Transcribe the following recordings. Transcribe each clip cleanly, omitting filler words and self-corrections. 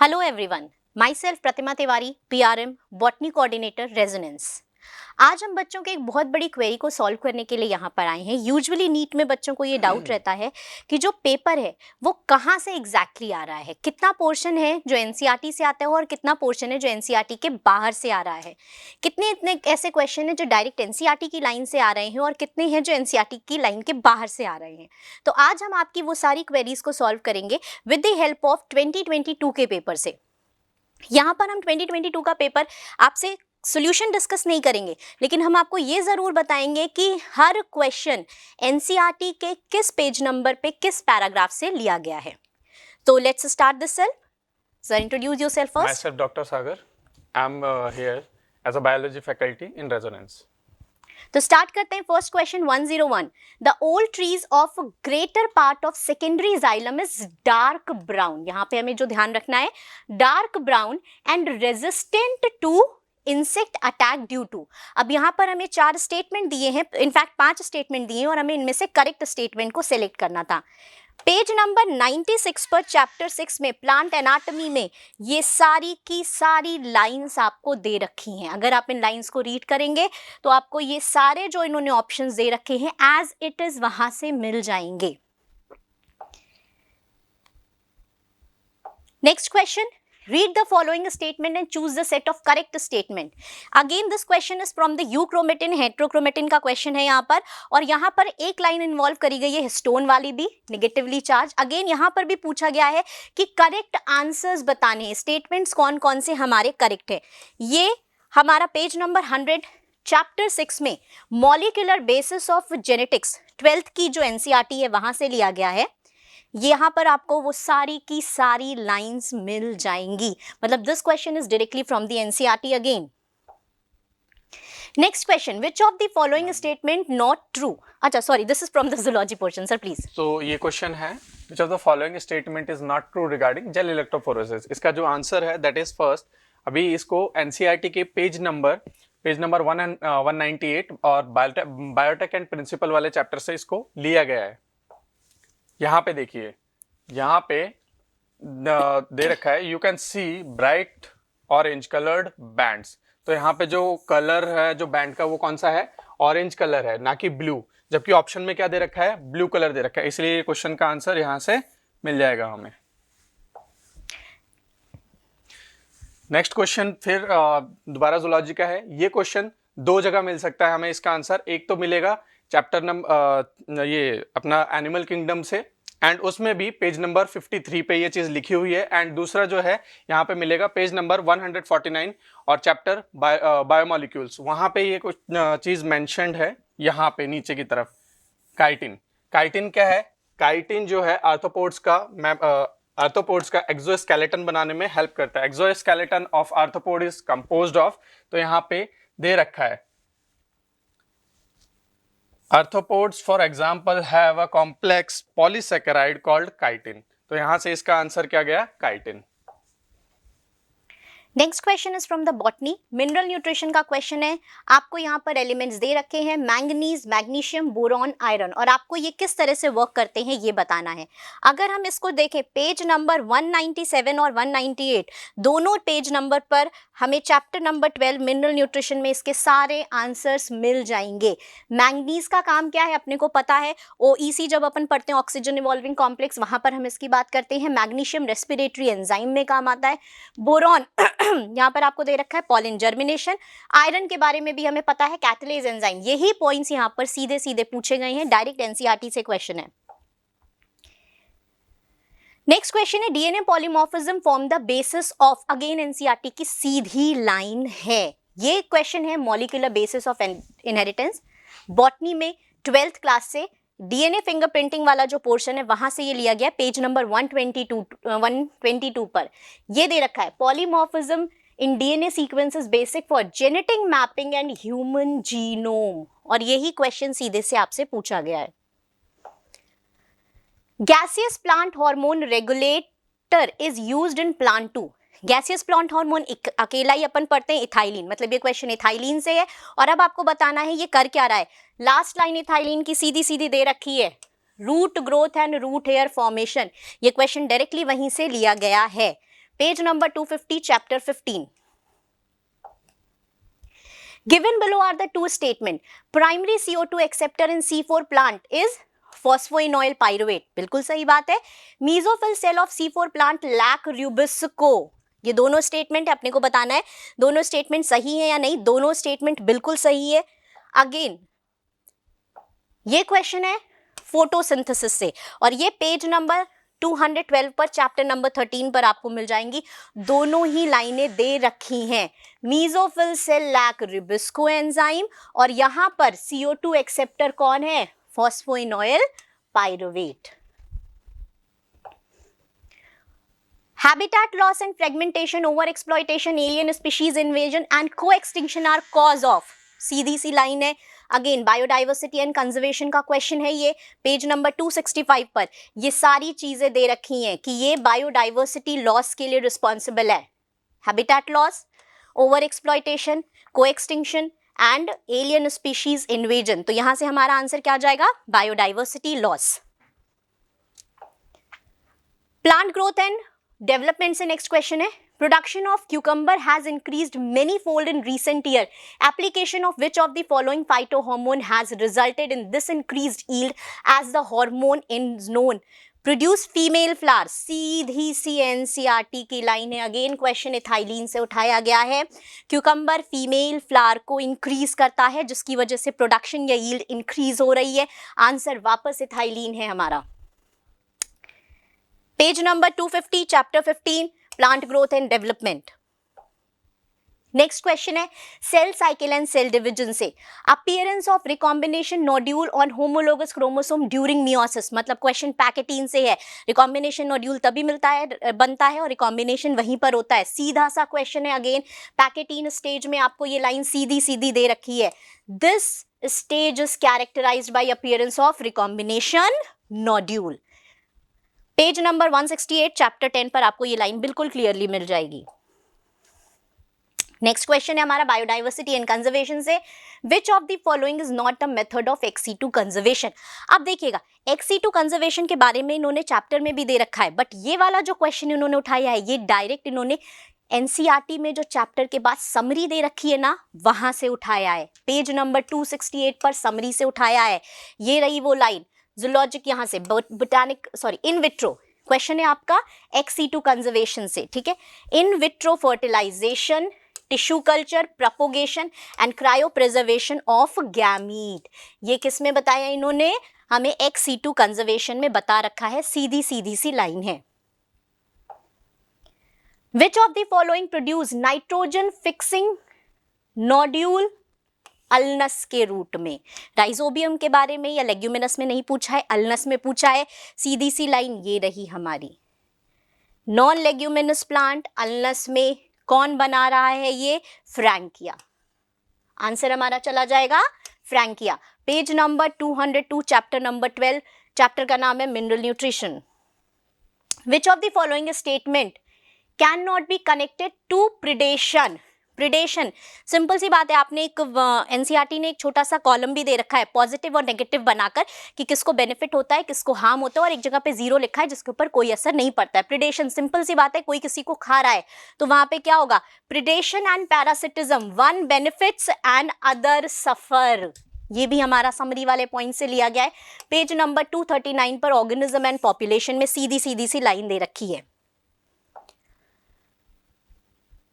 Hello everyone, myself Pratima Tiwari, PRM, botany coordinator Resonance. आज हम बच्चों के एक बहुत बड़ी क्वेरी को सॉल्व करने के लिए यहाँ पर आए हैं। यूजुअली नीट में बच्चों को ये डाउट रहता है कि जो पेपर है वो कहाँ से एग्जैक्टली आ रहा है, कितना पोर्शन है जो एनसीईआरटी से आता है और कितना पोर्शन है जो एनसीईआरटी के बाहर से आ रहा है। कितने इतने ऐसे क्वेश्चन हैं जो डायरेक्ट एनसीईआरटी की लाइन से आ रहे हैं और कितने हैं जो एनसीईआरटी की लाइन के बाहर से आ रहे हैं। तो आज हम आपकी वो सारी क्वेरीज को सॉल्व करेंगे विद द हेल्प ऑफ 2022 के पेपर से। यहाँ पर हम 2022 का पेपर आपसे सॉल्यूशन डिस्कस नहीं करेंगे, लेकिन हम आपको ये ज़रूर बताएंगे कि हर क्वेश्चन एनसीईआरटी के किस पेज नंबर पे किस पैराग्राफ से लिया गया है। तो let's start this cell. Sir, introduce yourself first. Myself Dr. Sagar. I'm here as a biology faculty in Resonance. तो स्टार्ट करते हैं first question 101। The old trees of greater part of secondary xylem is dark brown. यहाँ पे हमें जो ध्यान रखना है, dark brown and resistant to insect attack due to. अब यहाँ पर हमें 4 स्टेटमेंट दिए हैं, इनफैक्ट 5 स्टेटमेंट दिए हैं और हमें इनमें से करेक्ट स्टेटमेंट को सिलेक्ट करना था। पेज नंबर 96 पर चैप्टर 6 में प्लांट एनाटॉमी में ये सारी की सारी लाइंस आपको दे रखी हैं। अगर आप इन लाइंस को रीड करेंगे तो आपको ये सारे जो इन्होंने ऑप्शंस दे रखे हैं एज इट इज वहां से मिल जाएंगे। Next question, read the following statement and choose the set of correct statement. Again this question is from the euchromatin heterochromatin का क्वेश्चन है यहाँ पर, और यहाँ पर एक लाइन इन्वॉल्व करी गई है हिस्टोन वाली भी, नेगेटिवली चार्ज। अगेन यहाँ पर भी पूछा गया है कि करेक्ट आंसर्स बताने हैं, स्टेटमेंट्स कौन कौन से हमारे करेक्ट है। ये हमारा पेज नंबर 100 चैप्टर 6 में molecular basis of genetics 12th की जो एनसीईआरटी है वहां से लिया गया है। यहाँ पर आपको वो सारी की सारी लाइंस मिल जाएंगी, मतलब this question is directly from the NCERT again. Next question, which of the following statement not true. अच्छा sorry, this is from the zoology portion sir, please. तो ये क्वेश्चन है, which of the following statement is not true regarding gel electrophoresis. इसका जो answer है that is first. अभी इसको NCERT के पेज नंबर 198 और बायोटेक एंड प्रिंसिपल वाले चैप्टर से इसको लिया गया है। यहाँ पे देखिए, यहाँ पे दे रखा है you can see bright orange coloured bands. तो यहाँ पे जो कलर है जो बैंड का वो कौन सा है, ऑरेंज कलर है, ना कि ब्लू। जबकि ऑप्शन में क्या दे रखा है, ब्लू कलर दे रखा है, इसलिए क्वेश्चन का आंसर यहाँ से मिल जाएगा हमें। नेक्स्ट क्वेश्चन फिर दोबारा जूलॉजी का है। ये क्वेश्चन 2 जगह मिल सकता है हमें इसका आंसर। एक तो मिलेगा चैप्टर नंबर ये अपना एनिमल किंगडम से, एंड उसमें भी पेज नंबर 53 पे ये चीज़ लिखी हुई है। एंड दूसरा जो है यहाँ पे मिलेगा पेज नंबर 149 और चैप्टर बायोमोलिक्यूल्स, वहाँ पे ये कुछ चीज़ मेंशन्ड है यहाँ पे नीचे की तरफ। काइटिन, काइटिन क्या है, काइटिन जो है आर्थ्रोपोड्स का एक्सोस्केलेटन बनाने में हेल्प करता है। Exoskeleton of arthropod is composed of, तो यहाँ पे दे रखा है Arthropods, for example, have a complex polysaccharide called chitin. तो यहाँ से इसका आंसर क्या गया, chitin. Next question is from the botany, mineral nutrition का क्वेश्चन है। आपको यहाँ पर एलिमेंट्स दे रखे हैं, मैंगनीज, मैग्नीशियम, बोरॉन, आयरन, और आपको ये किस तरह से वर्क करते हैं ये बताना है। अगर हम इसको देखें पेज नंबर 197 और 198 दोनों पेज नंबर पर हमें चैप्टर नंबर 12 मिनरल न्यूट्रिशन में इसके सारे आंसर्स मिल जाएंगे। मैंगनीज का काम क्या है अपने को पता है, OEC जब अपन पढ़ते हैं ऑक्सीजन इवॉल्विंग कॉम्प्लेक्स, वहां पर हम इसकी बात करते हैं। मैग्नीशियम रेस्पिरेटरी एंजाइम में काम आता है। बोरॉन यहाँ पर आपको दे रखा है पॉलिन जर्मिनेशन। आयरन के बारे में भी हमें पता है, कैटलेज एंजाइम। यही पॉइंट्स यहाँ पर सीधे सीधे पूछे गए हैं, डायरेक्ट एनसीईआरटी से क्वेश्चन है। नेक्स्ट क्वेश्चन है, DNA polymorphism form the basis of, again NCERT की सीधी लाइन है। ये क्वेश्चन है molecular basis of inheritance. Botany में 12th क्लास से डीएनए फिंगरप्रिंटिंग वाला जो पोर्शन है वहां से ये लिया गया, पेज नंबर 122 पर ये दे रखा है, polymorphism in DNA sequences basic for genetic mapping and human genome, और यही क्वेश्चन सीधे से आपसे पूछा गया है। Gaseous plant hormone regulator is used in plant 2। Gaseous plant hormone अकेला ही अपन पढ़ते हैं, इथाइलिन, मतलब ये क्वेश्चन इथाइलिन से है। और अब आपको बताना है ये कर क्या रहा है। लास्ट लाइन इथाइलिन की सीधी सीधी दे रखी है, root growth and root hair formation. ये क्वेश्चन डायरेक्टली वहीं से लिया गया है। Page number 250 chapter 15. Given below are the two statement. Primary CO2 acceptor in C4 plant is phosphoenol pyruvate. बिल्कुल सही बात है. Mesophyll cell of C4 plant lack rubisco. ये दोनों स्टेटमेंट अपने को बताना है दोनों स्टेटमेंट सही है या नहीं. दोनों स्टेटमेंट बिल्कुल सही है. अगेन ये क्वेश्चन है फोटोसिंथेसिस से और ये पेज नंबर 212 पर चैप्टर नंबर 13 पर आपको मिल जाएंगी. दोनों ही लाइनें दे रखी हैं. मीजोफिल सेल लैक रिबिस्को एंजाइम और यहां पर CO2 एक्सेप्टर कौन है? फॉस्फोइनोइल pyruvate. Habitat loss and fragmentation, overexploitation, alien species invasion and co-extinction are cause of. सीधी सी लाइन है. अगेन बायोडाइवर्सिटी एंड कंजर्वेशन का क्वेश्चन है ये पेज नंबर 265 पर. ये सारी चीजें दे रखी हैं कि ये बायोडाइवर्सिटी लॉस के लिए रिस्पॉन्सिबल है. हैबिटेट लॉस, ओवर एक्सप्लॉयटेशन, को extinction and alien species invasion. तो यहां से हमारा आंसर क्या जाएगा? Biodiversity loss. Plant growth and development से नेक्स्ट क्वेश्चन है. Production of cucumber has increased many-fold in recent year. Application of which of the following phytohormone has resulted in this increased yield as the hormone is known? Produce female flower. Sidhi C NCERT की line है. Again question ethylene से उठाया गया है. Cucumber female flower को increase करता है जिसकी वजह से प्रोडक्शन या यील्ड इंक्रीज हो रही है. आंसर वापस इथाइलिन है हमारा. Page number 250 chapter 15 plant growth and development. Next question है cell cycle and cell division से. Appearance of recombination nodule on homologous chromosome during meiosis. मतलब क्वेश्चन पैकेटीन से है. रिकॉम्बिनेशन नोड्यूल तभी बनता है और रिकॉम्बिनेशन वहीं पर होता है. सीधा सा क्वेश्चन है. अगेन पैकेटीन स्टेज में आपको ये लाइन सीधी सीधी दे रखी है. This stage is characterised by appearance of recombination nodule. Page number 168 chapter 10 पर आपको ये लाइन बिल्कुल क्लियरली मिल जाएगी. नेक्स्ट क्वेश्चन है हमारा बायोडाइवर्सिटी एंड कंजर्वेशन से. विच of the following is not a method of XC2 conservation. अब देखिएगा XC2 कंजर्वेशन के बारे में इन्होंने चैप्टर में भी दे रखा है बट ये वाला जो क्वेश्चन इन्होंने उठाया है ये डायरेक्ट इन्होंने NCERT में जो चैप्टर के बाद समरी दे रखी है ना वहां से उठाया है. पेज नंबर 268 पर समरी से उठाया है. ये रही वो लाइन. जूलॉजिक यहां से बोटानिक इन विट्रो क्वेश्चन है आपका XC2 कंजर्वेशन से. ठीक है. In vitro fertilization, tissue culture, propagation and cryopreservation of gamete. ये किस में बताया इन्होंने? हमें XC2 कंजर्वेशन में बता रखा है. सीधी सीधी सी लाइन है. Which of the following produce nitrogen fixing nodule Alnus के रूट में. राइजोबियम के बारे में या लेग्यूमिनस में नहीं पूछा है, अल्नस में पूछा है. सीधी सी लाइन ये रही हमारी. नॉन लेग्यूमिनस प्लांट अल्नस में कौन बना रहा है? ये फ्रैंकिया. आंसर हमारा चला जाएगा Frankia. Page number 202 chapter number 12. Chapter का नाम है mineral nutrition. Which of the following statement can not be connected to predation. Predation simple सी बात है. आपने एक NCERT ने एक छोटा सा कॉलम भी दे रखा है पॉजिटिव और नेगेटिव बनाकर कि किसको बेनिफिट होता है किसको हार्म होता है और एक जगह पे 0 लिखा है जिसके ऊपर कोई असर नहीं पड़ता है. प्रिडेशन सिंपल सी बात है. कोई किसी को खा रहा है तो वहां पे क्या होगा? Predation and parasitism, one benefits and other suffer. ये भी हमारा समरी वाले पॉइंट से लिया गया है. पेज नंबर 239 पर ऑर्गेनिज्म एंड पॉपुलेशन में सीधी सीधी सी लाइन दे रखी है.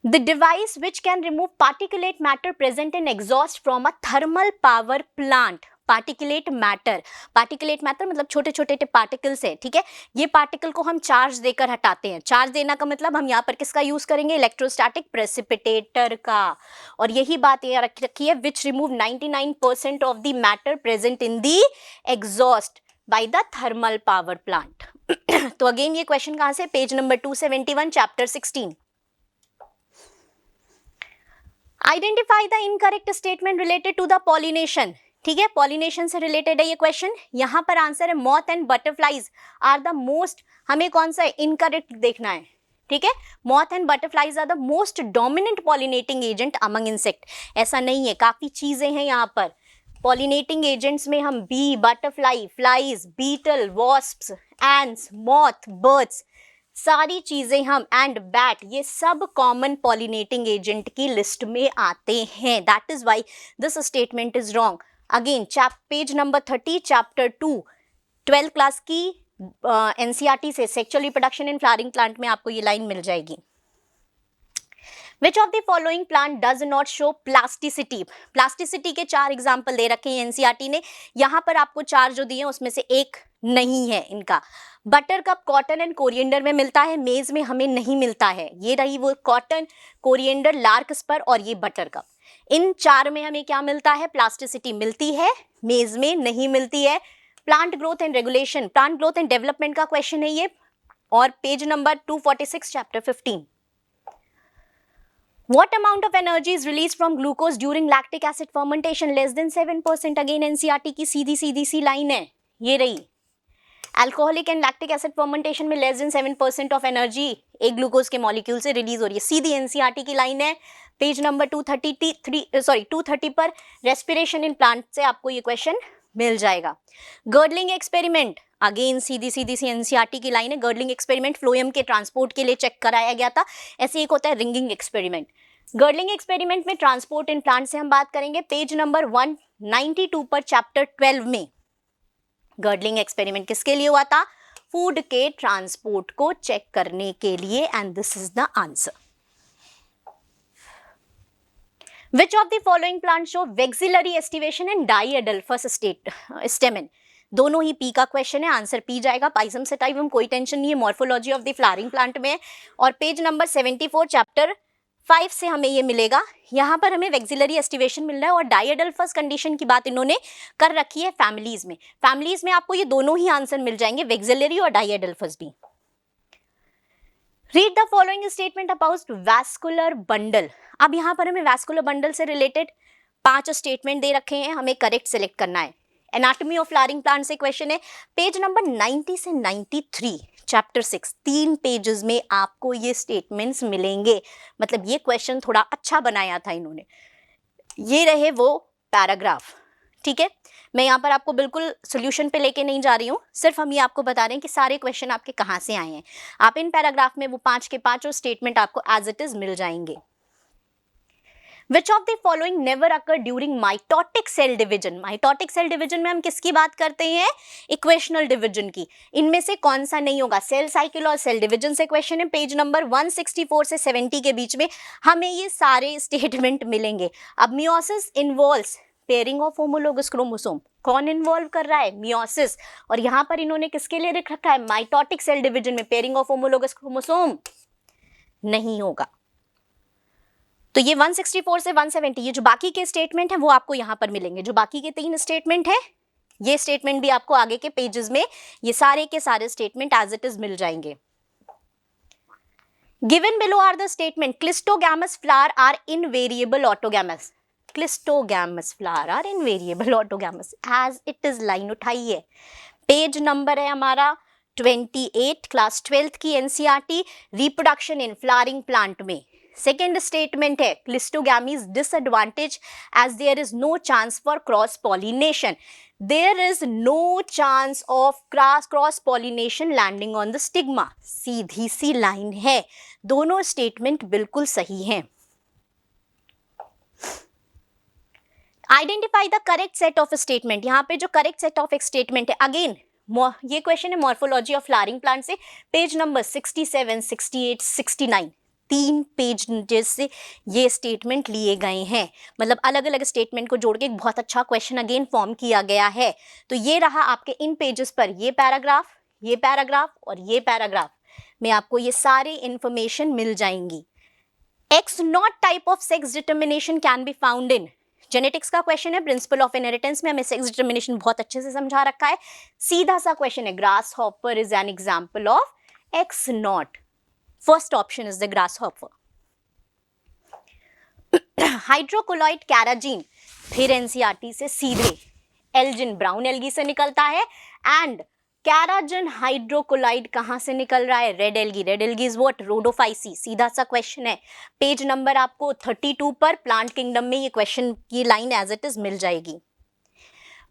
The device which can remove particulate matter present in exhaust from a thermal power plant. Particulate matter मतलब छोटे छोटे पार्टिकल्स है. ठीक है. ये पार्टिकल को हम चार्ज देकर हटाते हैं. चार्ज देना का मतलब हम यहाँ पर किसका यूज करेंगे? इलेक्ट्रोस्टैटिक प्रेसिपिटेटर का. और यही बात यहाँ रखी है which remove 99% of the matter present in the exhaust by the thermal power plant. तो अगेन ये क्वेश्चन कहाँ से? Page number 271 chapter 16. Identify the incorrect statement related to the pollination. ठीक है. पॉलिनेशन से रिलेटेड है ये क्वेश्चन. यहां पर आंसर है moth and butterflies are the most. हमें कौन सा इनकरेक्ट देखना है? ठीक है. Moth and butterflies are the most dominant pollinating agent among insect. ऐसा नहीं है. काफी चीजें हैं यहाँ पर. पॉलिनेटिंग एजेंट्स में हम bee, butterfly, flies, beetle, wasps, ants, moth, birds सारी चीजें हम एंड बैट ये सब कॉमन पॉलिनेटिंग एजेंट की लिस्ट में आते हैं. That is why this statement is wrong. Again page number 30 chapter 2 12th class की एनसीईआरटी से sexual reproduction in flowering plant में आपको ये लाइन मिल जाएगी. Which of the following plant does not show plasticity? Plasticity के 4 एग्जाम्पल दे रखे हैं NCERT ने. यहाँ पर आपको 4 जो दिए हैं उसमें से एक नहीं है इनका. Butter cup cotton and coriander में मिलता है, मेज में हमें नहीं मिलता है. ये रही वो कॉटन, कोरिएंडर, लार्कस्पर और ये बटर कप. इन 4 में हमें क्या मिलता है? प्लास्टिसिटी मिलती है, मेज में नहीं मिलती है. Plant growth and regulation, plant growth and development का क्वेश्चन है ये, और page number 246 chapter 15. What amount of energy is released from glucose during lactic acid fermentation? Less than 7%. Again NCERT की सीधी सी लाइन है, ये रही. Alcoholic and lactic acid fermentation में लेस देन 7% ऑफ एनर्जी एक ग्लूकोज के मॉलिक्यूल से release हो रही है. सीधी एनसीईआरटी की लाइन है, पेज नंबर 230 पर. रेस्पिरेशन इन प्लांट से आपको ये क्वेश्चन मिल जाएगा. गर्डलिंग एक्सपेरिमेंट, अगेन सीधी सी एनसीईआरटी की लाइन है. गर्डलिंग एक्सपेरिमेंट फ्लोएम के ट्रांसपोर्ट के लिए चेक कराया गया था. ऐसे एक होता है रिंगिंग एक्सपेरिमेंट. गर्डलिंग एक्सपेरिमेंट में ट्रांसपोर्ट इन प्लांट से हम बात करेंगे पेज नंबर 192 पर चैप्टर 12 में. गर्डलिंग एक्सपेरिमेंट किसके लिए हुआ था? फूड के ट्रांसपोर्ट को चेक करने के लिए, and this is the answer. Which of the following plants show vexillary estivation and diadelphous stamen? दोनों ही पी का क्वेश्चन है, आंसर पी जाएगा. पाइजम सेटाइवम कोई टेंशन नहीं है, morphology of the flowering plant में है, और पेज नंबर 74 चैप्टर 5 से हमें ये मिलेगा. यहाँ पर हमें वेक्सिलरी एस्टिवेशन मिल रहा है, और डायडेल्फस कंडीशन की बात इन्होंने कर रखी है फैमिलीज में. फैमिलीज में आपको ये दोनों ही आंसर मिल जाएंगे, वेक्सिलरी और डायडेल्फस भी. Read the following statement about vascular bundle. अब यहाँ पर हमें वैस्कुलर बंडल से रिलेटेड 5 स्टेटमेंट दे रखे हैं, हमें करेक्ट सेलेक्ट करना है. एनाटॉमी ऑफ फ्लावरिंग प्लांट से क्वेश्चन है, पेज नंबर 90 से 93 चैप्टर 6. 3 पेजेस में आपको ये स्टेटमेंट्स मिलेंगे. मतलब ये क्वेश्चन थोड़ा अच्छा बनाया था इन्होंने. ये रहे वो पैराग्राफ, ठीक है. मैं यहाँ पर आपको बिल्कुल सोल्यूशन पे लेके नहीं जा रही हूँ, सिर्फ हम ये आपको बता रहे हैं कि सारे क्वेश्चन आपके कहाँ से आए हैं. आप इन पैराग्राफ में वो 5 के 5 स्टेटमेंट आपको एज इट इज मिल जाएंगे. Which of the following never occur during mitotic cell division? Mitotic cell division में हम किसकी बात करते हैं? इक्वेशनल डिवीजन की. इनमें से कौन सा नहीं होगा? सेल साइकिल और सेल डिवीजन से क्वेश्चन है, पेज नंबर 164 से 70 के बीच में हमें ये सारे स्टेटमेंट मिलेंगे. अब meiosis involves pairing of homologous chromosome. कौन इन्वॉल्व कर रहा है? मियोसिस. और यहाँ पर इन्होंने किसके लिए लिख रखा है? माइटोटिक सेल डिवीजन में पेयरिंग ऑफ होमोलोगस क्रोमोसोम नहीं होगा. तो ये 164 से 170 ये जो बाकी के स्टेटमेंट है वो आपको यहाँ पर मिलेंगे. जो बाकी के 3 स्टेटमेंट है, ये स्टेटमेंट भी आपको आगे के पेजेस में ये सारे के सारे स्टेटमेंट एज इट इज मिल जाएंगे. Given below are the statement cleistogamous flower are invariable autogamous. Cleistogamous flower are invariable autogamous, as it is line उठाई है. पेज नंबर है हमारा 28 क्लास 12th की NCERT reproduction in flowering plant में. Second statement है cleistogamies disadvantage as there is no chance for cross pollination. There is no chance of cross pollination landing on the stigma. सीधी सी line है, दोनों statement बिल्कुल सही हैं. Identify the correct set of statement. यहाँ पे जो करेक्ट सेट ऑफ स्टेटमेंट है, अगेन ये क्वेश्चन है मॉर्फोलॉजी ऑफ फ्लावरिंग प्लांट से, पेज नंबर 67, 68, 69. 3 पेज से ये स्टेटमेंट लिए गए हैं. मतलब अलग अलग स्टेटमेंट को जोड़ के एक बहुत अच्छा क्वेश्चन अगेन फॉर्म किया गया है. तो ये रहा आपके इन पेजेस पर ये पैराग्राफ और ये पैराग्राफ में आपको ये सारे इंफॉर्मेशन मिल जाएंगी. X not type of sex determination can be found in. Genetics का क्वेश्चन है, प्रिंसिपल ऑफ इनहेरिटेंस में हमें सेक्स डिटर्मिनेशन बहुत अच्छे से समझा रखा है. सीधा सा क्वेश्चन है, grasshopper is an example of X not. First option is the grasshopper. Hydrocolloid carrageenan फिर एनसीईआरटी से सीधे एल्जिन ब्राउन एल्गी से निकलता है, एंड कैराजन हाइड्रोकोलाइड कहां से निकल रहा है? Red algae. Red algae is what? Rhodophyceae. सीधा सा क्वेश्चन है. पेज नंबर आपको 32 पर प्लांट किंगडम में ये क्वेश्चन की लाइन एज इट इज मिल जाएगी.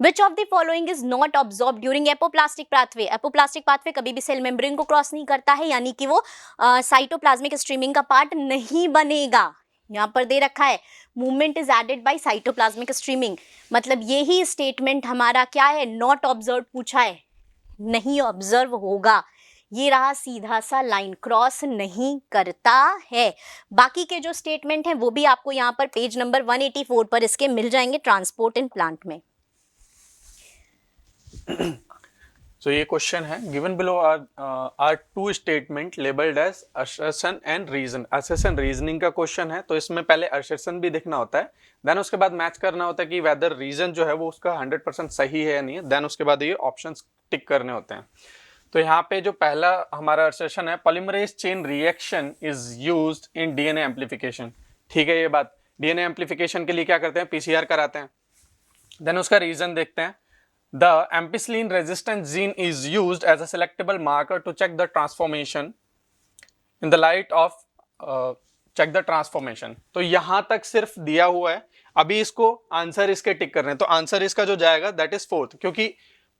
Which of the following is not absorbed during apoplastic pathway? Apoplastic pathway कभी भी सेल मेम्ब्रेन को क्रॉस नहीं करता है, यानी कि वो साइटोप्लाज्मिक स्ट्रीमिंग का पार्ट नहीं बनेगा। यहाँ पर दे रखा है movement is aided by cytoplasmic streaming, मतलब यही स्टेटमेंट हमारा क्या है, नॉट ऑब्जर्व पूछा है, नहीं ऑब्जर्व होगा। ये रहा सीधा सा लाइन, क्रॉस नहीं करता है। बाकी के जो स्टेटमेंट हैं वो भी आपको यहाँ पर पेज नंबर 184 पर इसके मिल जाएंगे ट्रांसपोर्ट इन प्लांट में। So ये क्वेश्चन है, given below are two statement labelled as assertion and reason. assertion reasoning का क्वेश्चन है, तो इसमें पहले assertion भी देखना होता है, देन उसके बाद मैच करना होता है कि वेदर रीजन जो है वो उसका 100% सही है या नहीं है, देन उसके बाद ये ऑप्शंस टिक करने होते हैं। तो यहाँ पे जो पहला हमारा assertion है, polymerase chain reaction is used in DNA amplification. ठीक है, ये बात, डीएनए एम्प्लीफिकेशन के लिए क्या करते हैं, पीसीआर कराते हैं। देन उसका रीजन देखते हैं, the ampicillin resistant gene is used as a selectable marker to check the transformation in the light of check the transformation। तो यहां तक सिर्फ दिया हुआ है, अभी इसको आंसर इसके टिक करने हैं, तो आंसर इसका जो जाएगा दैट इज फोर्थ, क्योंकि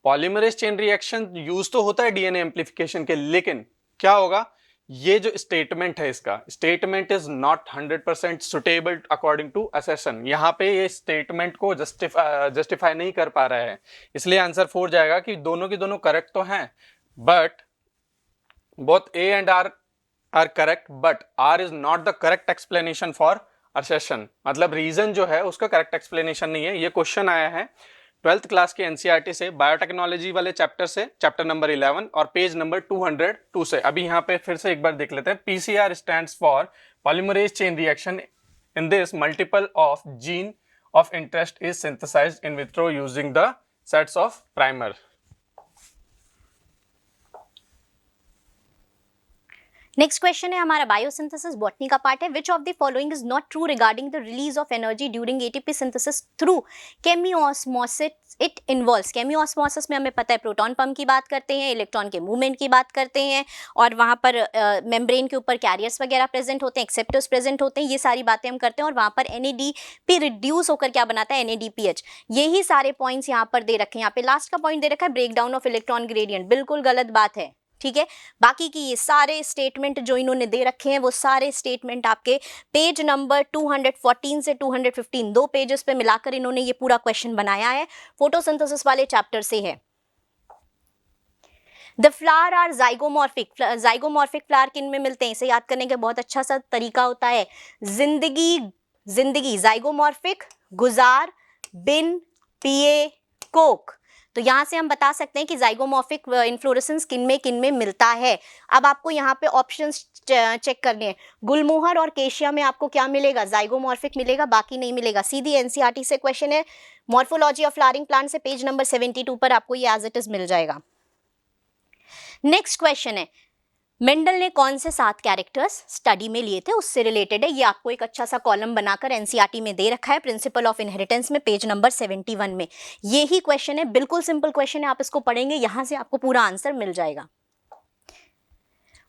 पॉलीमरेज चेन रिएक्शन यूज तो होता है डीएनए एम्प्लीफिकेशन के, लेकिन क्या होगा, ये जो स्टेटमेंट है इसका statement is not 100% suitable according to assertion। यहाँ पे ये स्टेटमेंट को जस्टिफाई नहीं कर पा रहा है, इसलिए आंसर 4 जाएगा कि दोनों की दोनों करेक्ट तो हैं, but both A and R correct, but R is not the correct explanation for assertion। मतलब रीजन जो है उसका करेक्ट एक्सप्लेनेशन नहीं है। ये क्वेश्चन आया है 12th क्लास के एनसीईआरटी से, बायोटेक्नोलॉजी वाले चैप्टर से, चैप्टर नंबर 11 और पेज नंबर 202 से। अभी यहाँ पे फिर से एक बार देख लेते हैं। PCR stands for polymerase chain reaction, in this multiple of gene of interest is synthesized in vitro using the sets of primer. Next question है हमारा, बायोसिंथेसिस बॉटनी का पार्ट है। Which of the following is not true regarding the release of energy during ATP synthesis through chemiosmosis it involves. Chemiosmosis में हमें पता है proton pump की बात करते हैं, इलेक्ट्रॉन के मूवमेंट की बात करते हैं, और वहाँ पर मेम्ब्रेन के ऊपर कैरियर्स वगैरह प्रेजेंट होते हैं, एक्सेप्टर्स प्रेजेंट होते हैं, ये सारी बातें हम करते हैं, और वहाँ पर NADP रिड्यूस होकर क्या बनाता है, NADPH। यही सारे पॉइंट्स यहाँ पर दे रखे हैं। यहाँ पे लास्ट का पॉइंट दे रखा है break down of electron gradient, बिल्कुल गलत बात है। ठीक है, बाकी की ये सारे स्टेटमेंट जो इन्होंने दे रखे हैं वो सारे स्टेटमेंट आपके पेज नंबर 214 से 215 दो पेजेस पे मिलाकर इन्होंने ये पूरा क्वेश्चन बनाया है, फोटोसिंथेसिस वाले चैप्टर से है। The flower are zygomorphic. Zygomorphic flower किन में मिलते हैं, इसे याद करने का बहुत अच्छा सा तरीका होता है, जिंदगी जाइगोमॉर्फिक, गुजार, बिन, पिए, कोक। तो यहाँ से हम बता सकते हैं कि जाइगोमॉर्फिक इन्फ्लोरेसेंस किन में मिलता है। अब आपको यहाँ पे ऑप्शंस चेक करने हैं, गुलमोहर और केशिया में आपको क्या मिलेगा, जाइगोमॉर्फिक मिलेगा, बाकी नहीं मिलेगा। सीधी एनसीईआरटी से क्वेश्चन है, मॉर्फोलॉजी ऑफ फ्लावरिंग प्लांट से पेज नंबर 72 पर आपको ये एज इट इज मिल जाएगा। नेक्स्ट क्वेश्चन है, मेंडल ने कौन से 7 कैरेक्टर्स स्टडी में लिए थे, उससे रिलेटेड है। ये आपको एक अच्छा सा कॉलम बनाकर एनसीईआरटी में दे रखा है, प्रिंसिपल ऑफ इनहेरिटेंस में, पेज नंबर 71 में। ये ही क्वेश्चन है, बिल्कुल सिंपल क्वेश्चन है, आप इसको पढ़ेंगे यहां से आपको पूरा आंसर मिल जाएगा।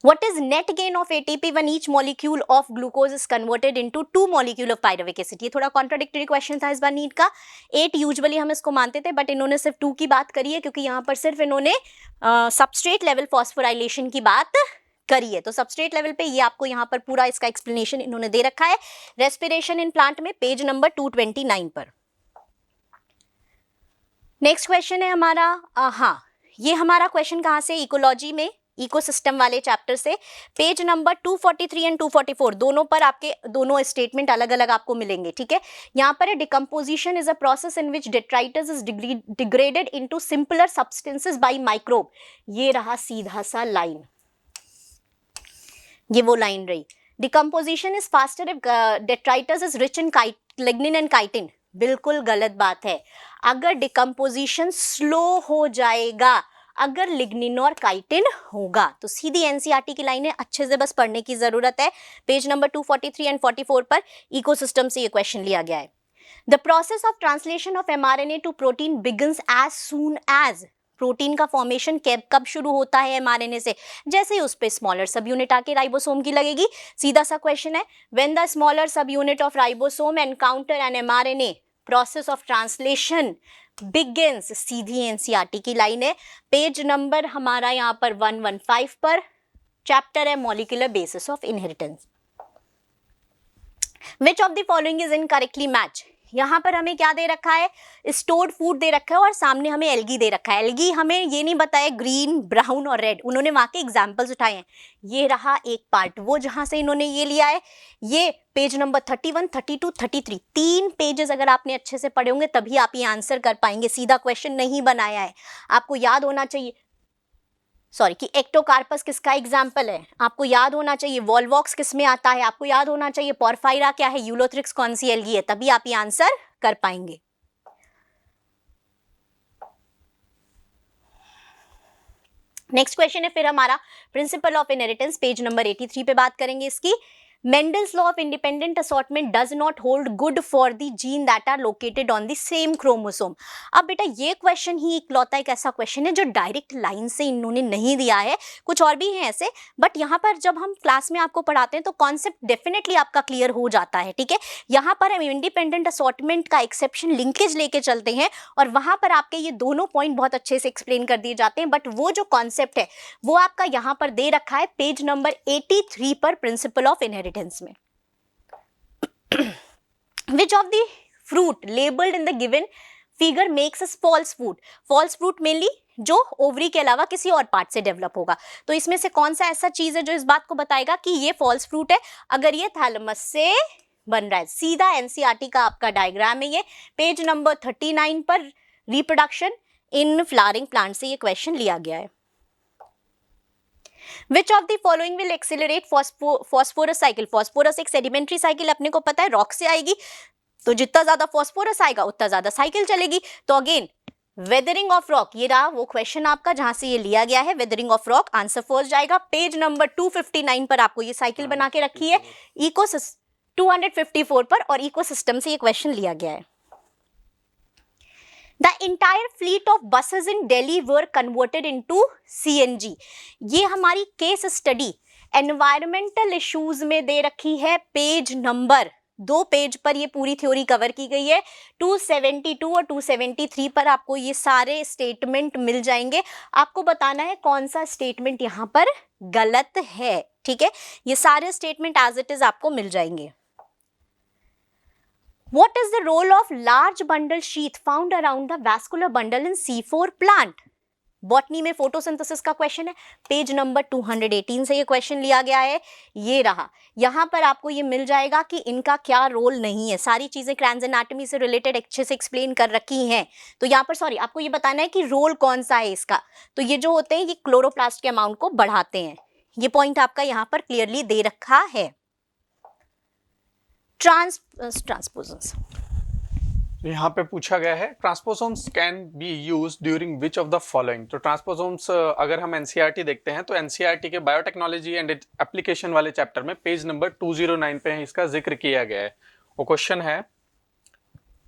What is net gain of ATP when each molecule of glucose is converted into 2 molecule of pyruvic acid? ये थोड़ा कॉन्ट्राडिक्टरी क्वेश्चन था इस बार नीट का। 8 यूजुअली हम इसको मानते थे, बट इन्होंने सिर्फ 2 की बात करी है, क्योंकि यहाँ पर सिर्फ इन्होंने सबस्ट्रेट लेवल फॉस्फोराइलेशन की बात करी है। तो सबस्ट्रेट लेवल पे ये आपको यहाँ पर पूरा इसका एक्सप्लेनेशन इन्होंने दे रखा है, रेस्पिरेशन इन प्लांट में, पेज नंबर 229 पर। नेक्स्ट क्वेश्चन है हमारा, हाँ ये हमारा क्वेश्चन कहाँ से, इकोलॉजी में, इकोसिस्टम वाले चैप्टर से, पेज नंबर 243 एंड 244 दोनों पर आपके दोनों स्टेटमेंट अलग अलग आपको मिलेंगे। ठीक है, यहाँ पर है decomposition is a process in which detritus is degraded into simpler substances bye microbe. ये रहा सीधा सा लाइन, ये वो लाइन रही। Decomposition is faster if detritus is rich in lignin and chitin, बिल्कुल गलत बात है। अगर डिकम्पोजिशन स्लो हो जाएगा अगर लिग्निन और काइटिन होगा, तो सीधी एनसीईआरटी की लाइन है, अच्छे से बस पढ़ने की जरूरत है। पेज नंबर 243 एंड 44 पर इकोसिस्टम से ये क्वेश्चन लिया गया है। The process of translation of mRNA to protein begins as soon as. Protein का फॉर्मेशन कब शुरू होता है एमआरएनए से, जैसे ही उस पे स्मॉलर सब यूनिट आके राइबोसोम की लगेगी। सीधा सा क्वेश्चन है, when the smaller subunit of ribosome encounter an mRNA process of translation begins, सीधी एनसीईआरटी की लाइन है, पेज नंबर हमारा यहाँ पर 115 पर, चैप्टर है molecular basis of inheritance. Which of the following is incorrectly match, यहाँ पर हमें क्या दे रखा है, स्टोर्ड फूड दे रखा है और सामने हमें एल्गी दे रखा है। एल्गी हमें ये नहीं बताया ग्रीन, ब्राउन और रेड, उन्होंने वहां के एग्जाम्पल्स उठाए हैं। ये रहा एक पार्ट, वो जहां से इन्होंने ये लिया है, ये पेज नंबर 31, 32, 33, 3 पेजेस अगर आपने अच्छे से पढ़े होंगे तभी आप ये आंसर कर पाएंगे। सीधा क्वेश्चन नहीं बनाया है, आपको याद होना चाहिए कि एक्टोकार्पस किसका एग्जाम्पल है, आपको याद होना चाहिए वॉल्वॉक्स किस में आता है, आपको याद होना चाहिए पोरफायरा क्या है, यूलोथ्रिक्स कौन सी एल्गी है, तभी आप ये आंसर कर पाएंगे। नेक्स्ट क्वेश्चन है फिर हमारा principle of inheritance, page number 83 पे बात करेंगे इसकी। Mendel's law of independent assortment does not hold good for the gene that are located on the same chromosome। अब बेटा ये क्वेश्चन ही इकलौता एक ऐसा क्वेश्चन है जो डायरेक्ट लाइन से इन्होंने नहीं दिया है, कुछ और भी हैं ऐसे, बट यहाँ पर जब हम क्लास में आपको पढ़ाते हैं तो कॉन्सेप्ट डेफिनेटली आपका क्लियर हो जाता है, ठीक है। यहाँ पर हम इंडिपेंडेंट असॉर्टमेंट का एक्सेप्शन लिंकेज लेके चलते हैं और वहां पर आपके ये दोनों पॉइंट बहुत अच्छे से एक्सप्लेन कर दिए जाते हैं, बट वो जो कॉन्सेप्ट है वो आपका यहाँ पर दे रखा है पेज नंबर 83 पर, प्रिंसिपल ऑफ इनहेरिटेंस में। Which of the fruit labeled in the given figure makes us false fruit? False fruit mainly जो ओवरी के अलावा किसी और पार्ट से डेवलप होगा, तो इसमें से कौन सा ऐसा चीज है जो इस बात को बताएगा कि ये फॉल्स फ्रूट है, अगर ये थैलेमस से बन रहा है। सीधा एनसीईआरटी का आपका डायग्राम है ये, पेज नंबर 39 पर, रिप्रोडक्शन इन फ्लावरिंग प्लांट से ये क्वेश्चन लिया गया है। Which of the following will accelerate phosphorus cycle? Phosphorus एक सेडिमेंट्री साइकिल अपने को पता है, रॉक से आएगी, तो जितना ज्यादा फॉस्फोरस आएगा उतना ज्यादा साइकिल चलेगी। तो अगेन वेदरिंग ऑफ रॉक, ये रहा वो क्वेश्चन आपका जहां से ये लिया गया है, weathering of rock, answer first जाएगा। पेज नंबर 259 पर आपको ये साइकिल बना के रखी है, 254 पर, और इकोसिस्टम से ये क्वेश्चन लिया गया है। The entire fleet of buses in Delhi were converted into CNG। ये हमारी केस स्टडी एनवायरमेंटल इश्यूज में दे रखी है, पेज नंबर 2 पेज पर ये पूरी थ्योरी कवर की गई है। 272 और 273 पर आपको ये सारे स्टेटमेंट मिल जाएंगे, आपको बताना है कौन सा स्टेटमेंट यहाँ पर गलत है, ठीक है। ये सारे स्टेटमेंट एज इट इज आपको मिल जाएंगे। What is the role of large bundle sheath found around the vascular bundle in C4 plant? Botany में फोटोसिंथेसिस का क्वेश्चन है, पेज नंबर 218 से ये क्वेश्चन लिया गया है। ये रहा, यहाँ पर आपको ये मिल जाएगा कि इनका क्या रोल नहीं है, सारी चीजें क्रैन्स एनाटॉमी से रिलेटेड अच्छे से एक्सप्लेन कर रखी हैं। तो यहाँ पर आपको ये बताना है कि रोल कौन सा है इसका, तो ये जो होते हैं ये क्लोरोप्लास्ट के अमाउंट को बढ़ाते हैं, ये पॉइंट आपका यहाँ पर क्लियरली दे रखा है। ट्रांसपोजन्स यहाँ पे पूछा गया है, transposons can be use during which of the following. तो ट्रांसपोसोम्स अगर हम एनसीईआरटी देखते हैं तो एनसीईआरटी के बायोटेक्नोलॉजी एंड एप्लीकेशन वाले चैप्टर में पेज नंबर 209 पे इसका जिक्र किया गया है। वो क्वेश्चन है,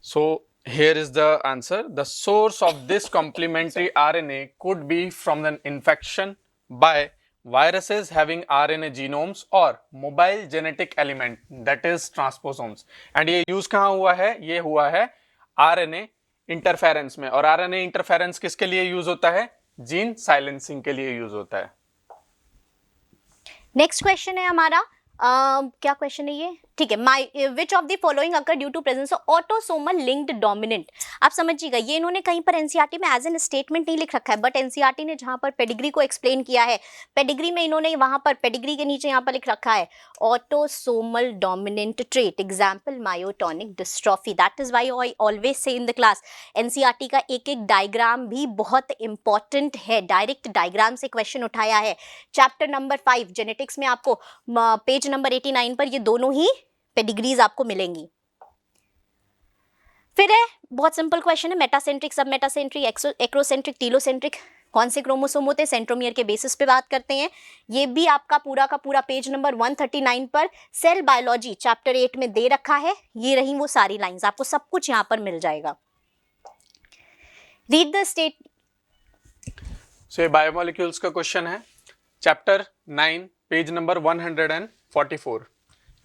so here is the answer, the source of this complementary RNA could be from the infection by viruses having RNA genomes or mobile genetic element that is transposomes। and ये use कहाँ हुआ है, ये हुआ है RNA interference में, और RNA interference किसके लिए यूज होता है, जीन साइलेंसिंग के लिए यूज होता है। नेक्स्ट क्वेश्चन है हमारा, क्या क्वेश्चन है ये, ठीक है। Which of the following occur due to presence of autosomal linked dominant. आप समझिएगा, ये इन्होंने कहीं पर एनसीईआरटी में एज एन स्टेटमेंट नहीं लिख रखा है, बट एनसीईआरटी ने जहां पर पेडिग्री को एक्सप्लेन किया है, पेडिग्री में इन्होंने वहां पर पेडिग्री के नीचे यहाँ पर लिख रखा है autosomal dominant trait, example myotonic dystrophy. That is why I always say in the class, NCERT का एक एक डायग्राम भी बहुत इंपॉर्टेंट है, डायरेक्ट डायग्राम से क्वेश्चन उठाया है। चैप्टर नंबर 5 जेनेटिक्स में आपको पेज नंबर 89 पर ये दोनों ही पेडिग्रीज आपको मिलेंगी। फिर है बहुत सिंपल क्वेश्चन है, मेटासेंट्रिक, सब मेटासेंट्रिक, एक्रोसेंट्रिक, टीलोसेंट्रिक कौन से क्रोमोसोम होते हैं, सेंट्रोमियर के बेसिस पे बात करते हैं। ये भी आपका पूरा का पूरा पेज नंबर 139 पर सेल बायोलॉजी चैप्टर 8 में दे रखा है। ये रही वो सारी लाइंस, आपको सब कुछ यहां पर मिल जाएगा। Read the state. सो ये बायोमोलिक्यूल्स का क्वेश्चन है, चैप्टर 9 पेज नंबर 144।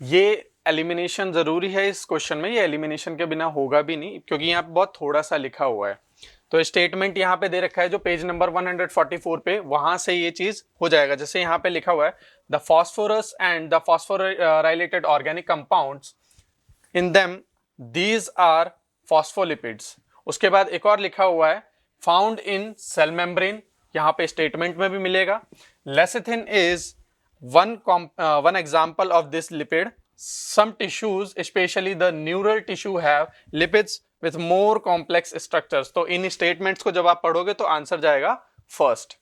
ये एलिमिनेशन जरूरी है इस क्वेश्चन में, ये एलिमिनेशन के बिना होगा भी नहीं क्योंकि यहाँ पे बहुत थोड़ा सा लिखा हुआ है। तो स्टेटमेंट यहाँ पे दे रखा है जो पेज नंबर 144 पे, वहां से ये चीज हो जाएगा। जैसे यहाँ पे लिखा हुआ है the phosphorus and the phosphorylated organic compounds in them these are phospholipids. उसके बाद एक और लिखा हुआ है फाउंड इन सेल मेम्ब्रेन, यहाँ पे स्टेटमेंट में भी मिलेगा। Lecithin is one example of this lipid. Some tissues, especially the neural tissue, have lipids with more complex structures. तो इन statements को जब आप पढ़ोगे तो आंसर जाएगा फर्स्ट।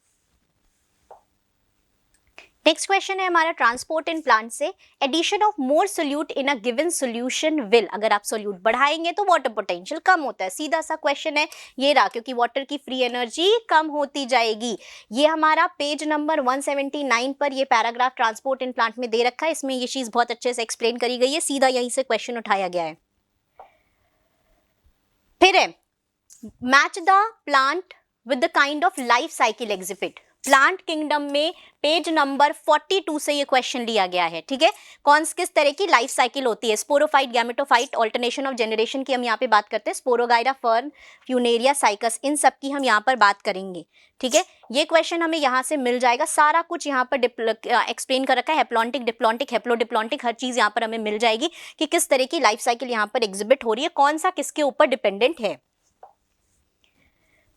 नेक्स्ट क्वेश्चन है हमारा ट्रांसपोर्ट इन प्लांट से। Addition of more solute in a given solution will, अगर आप सोल्यूट बढ़ाएंगे तो वाटर पोटेंशियल कम होता है, सीधा सा क्वेश्चन है ये रहा, क्योंकि वाटर की फ्री एनर्जी कम होती जाएगी। ये हमारा पेज नंबर 179 पर ये पैराग्राफ ट्रांसपोर्ट इन प्लांट में दे रखा है, इसमें ये चीज बहुत अच्छे से एक्सप्लेन करी गई है, सीधा यहीं से क्वेश्चन उठाया गया है। फिर है match the plant with the kind of life cycle exhibit. Plant kingdom में पेज नंबर 42 से ये क्वेश्चन लिया गया है, ठीक है। किस तरह की लाइफ साइकिल होती है, sporophyte, gametophyte, alternation of generation की हम यहाँ पे बात करते हैं, स्पोरोगाइरा, फर्न, फ्यूनेरिया, साइकस, इन सब की हम यहाँ पर बात करेंगे, ठीक है। ये क्वेश्चन हमें यहाँ से मिल जाएगा, सारा कुछ यहाँ पर एक्सप्लेन कर रखा है, हेप्लॉन्टिक, डिप्लॉन्टिक, हेप्लोडिप्लॉन्टिक, हर चीज यहाँ पर हमें मिल जाएगी कि किस तरह की लाइफ साइकिल यहाँ पर एग्जिबिट हो रही है, कौन सा किसके ऊपर डिपेंडेंट है।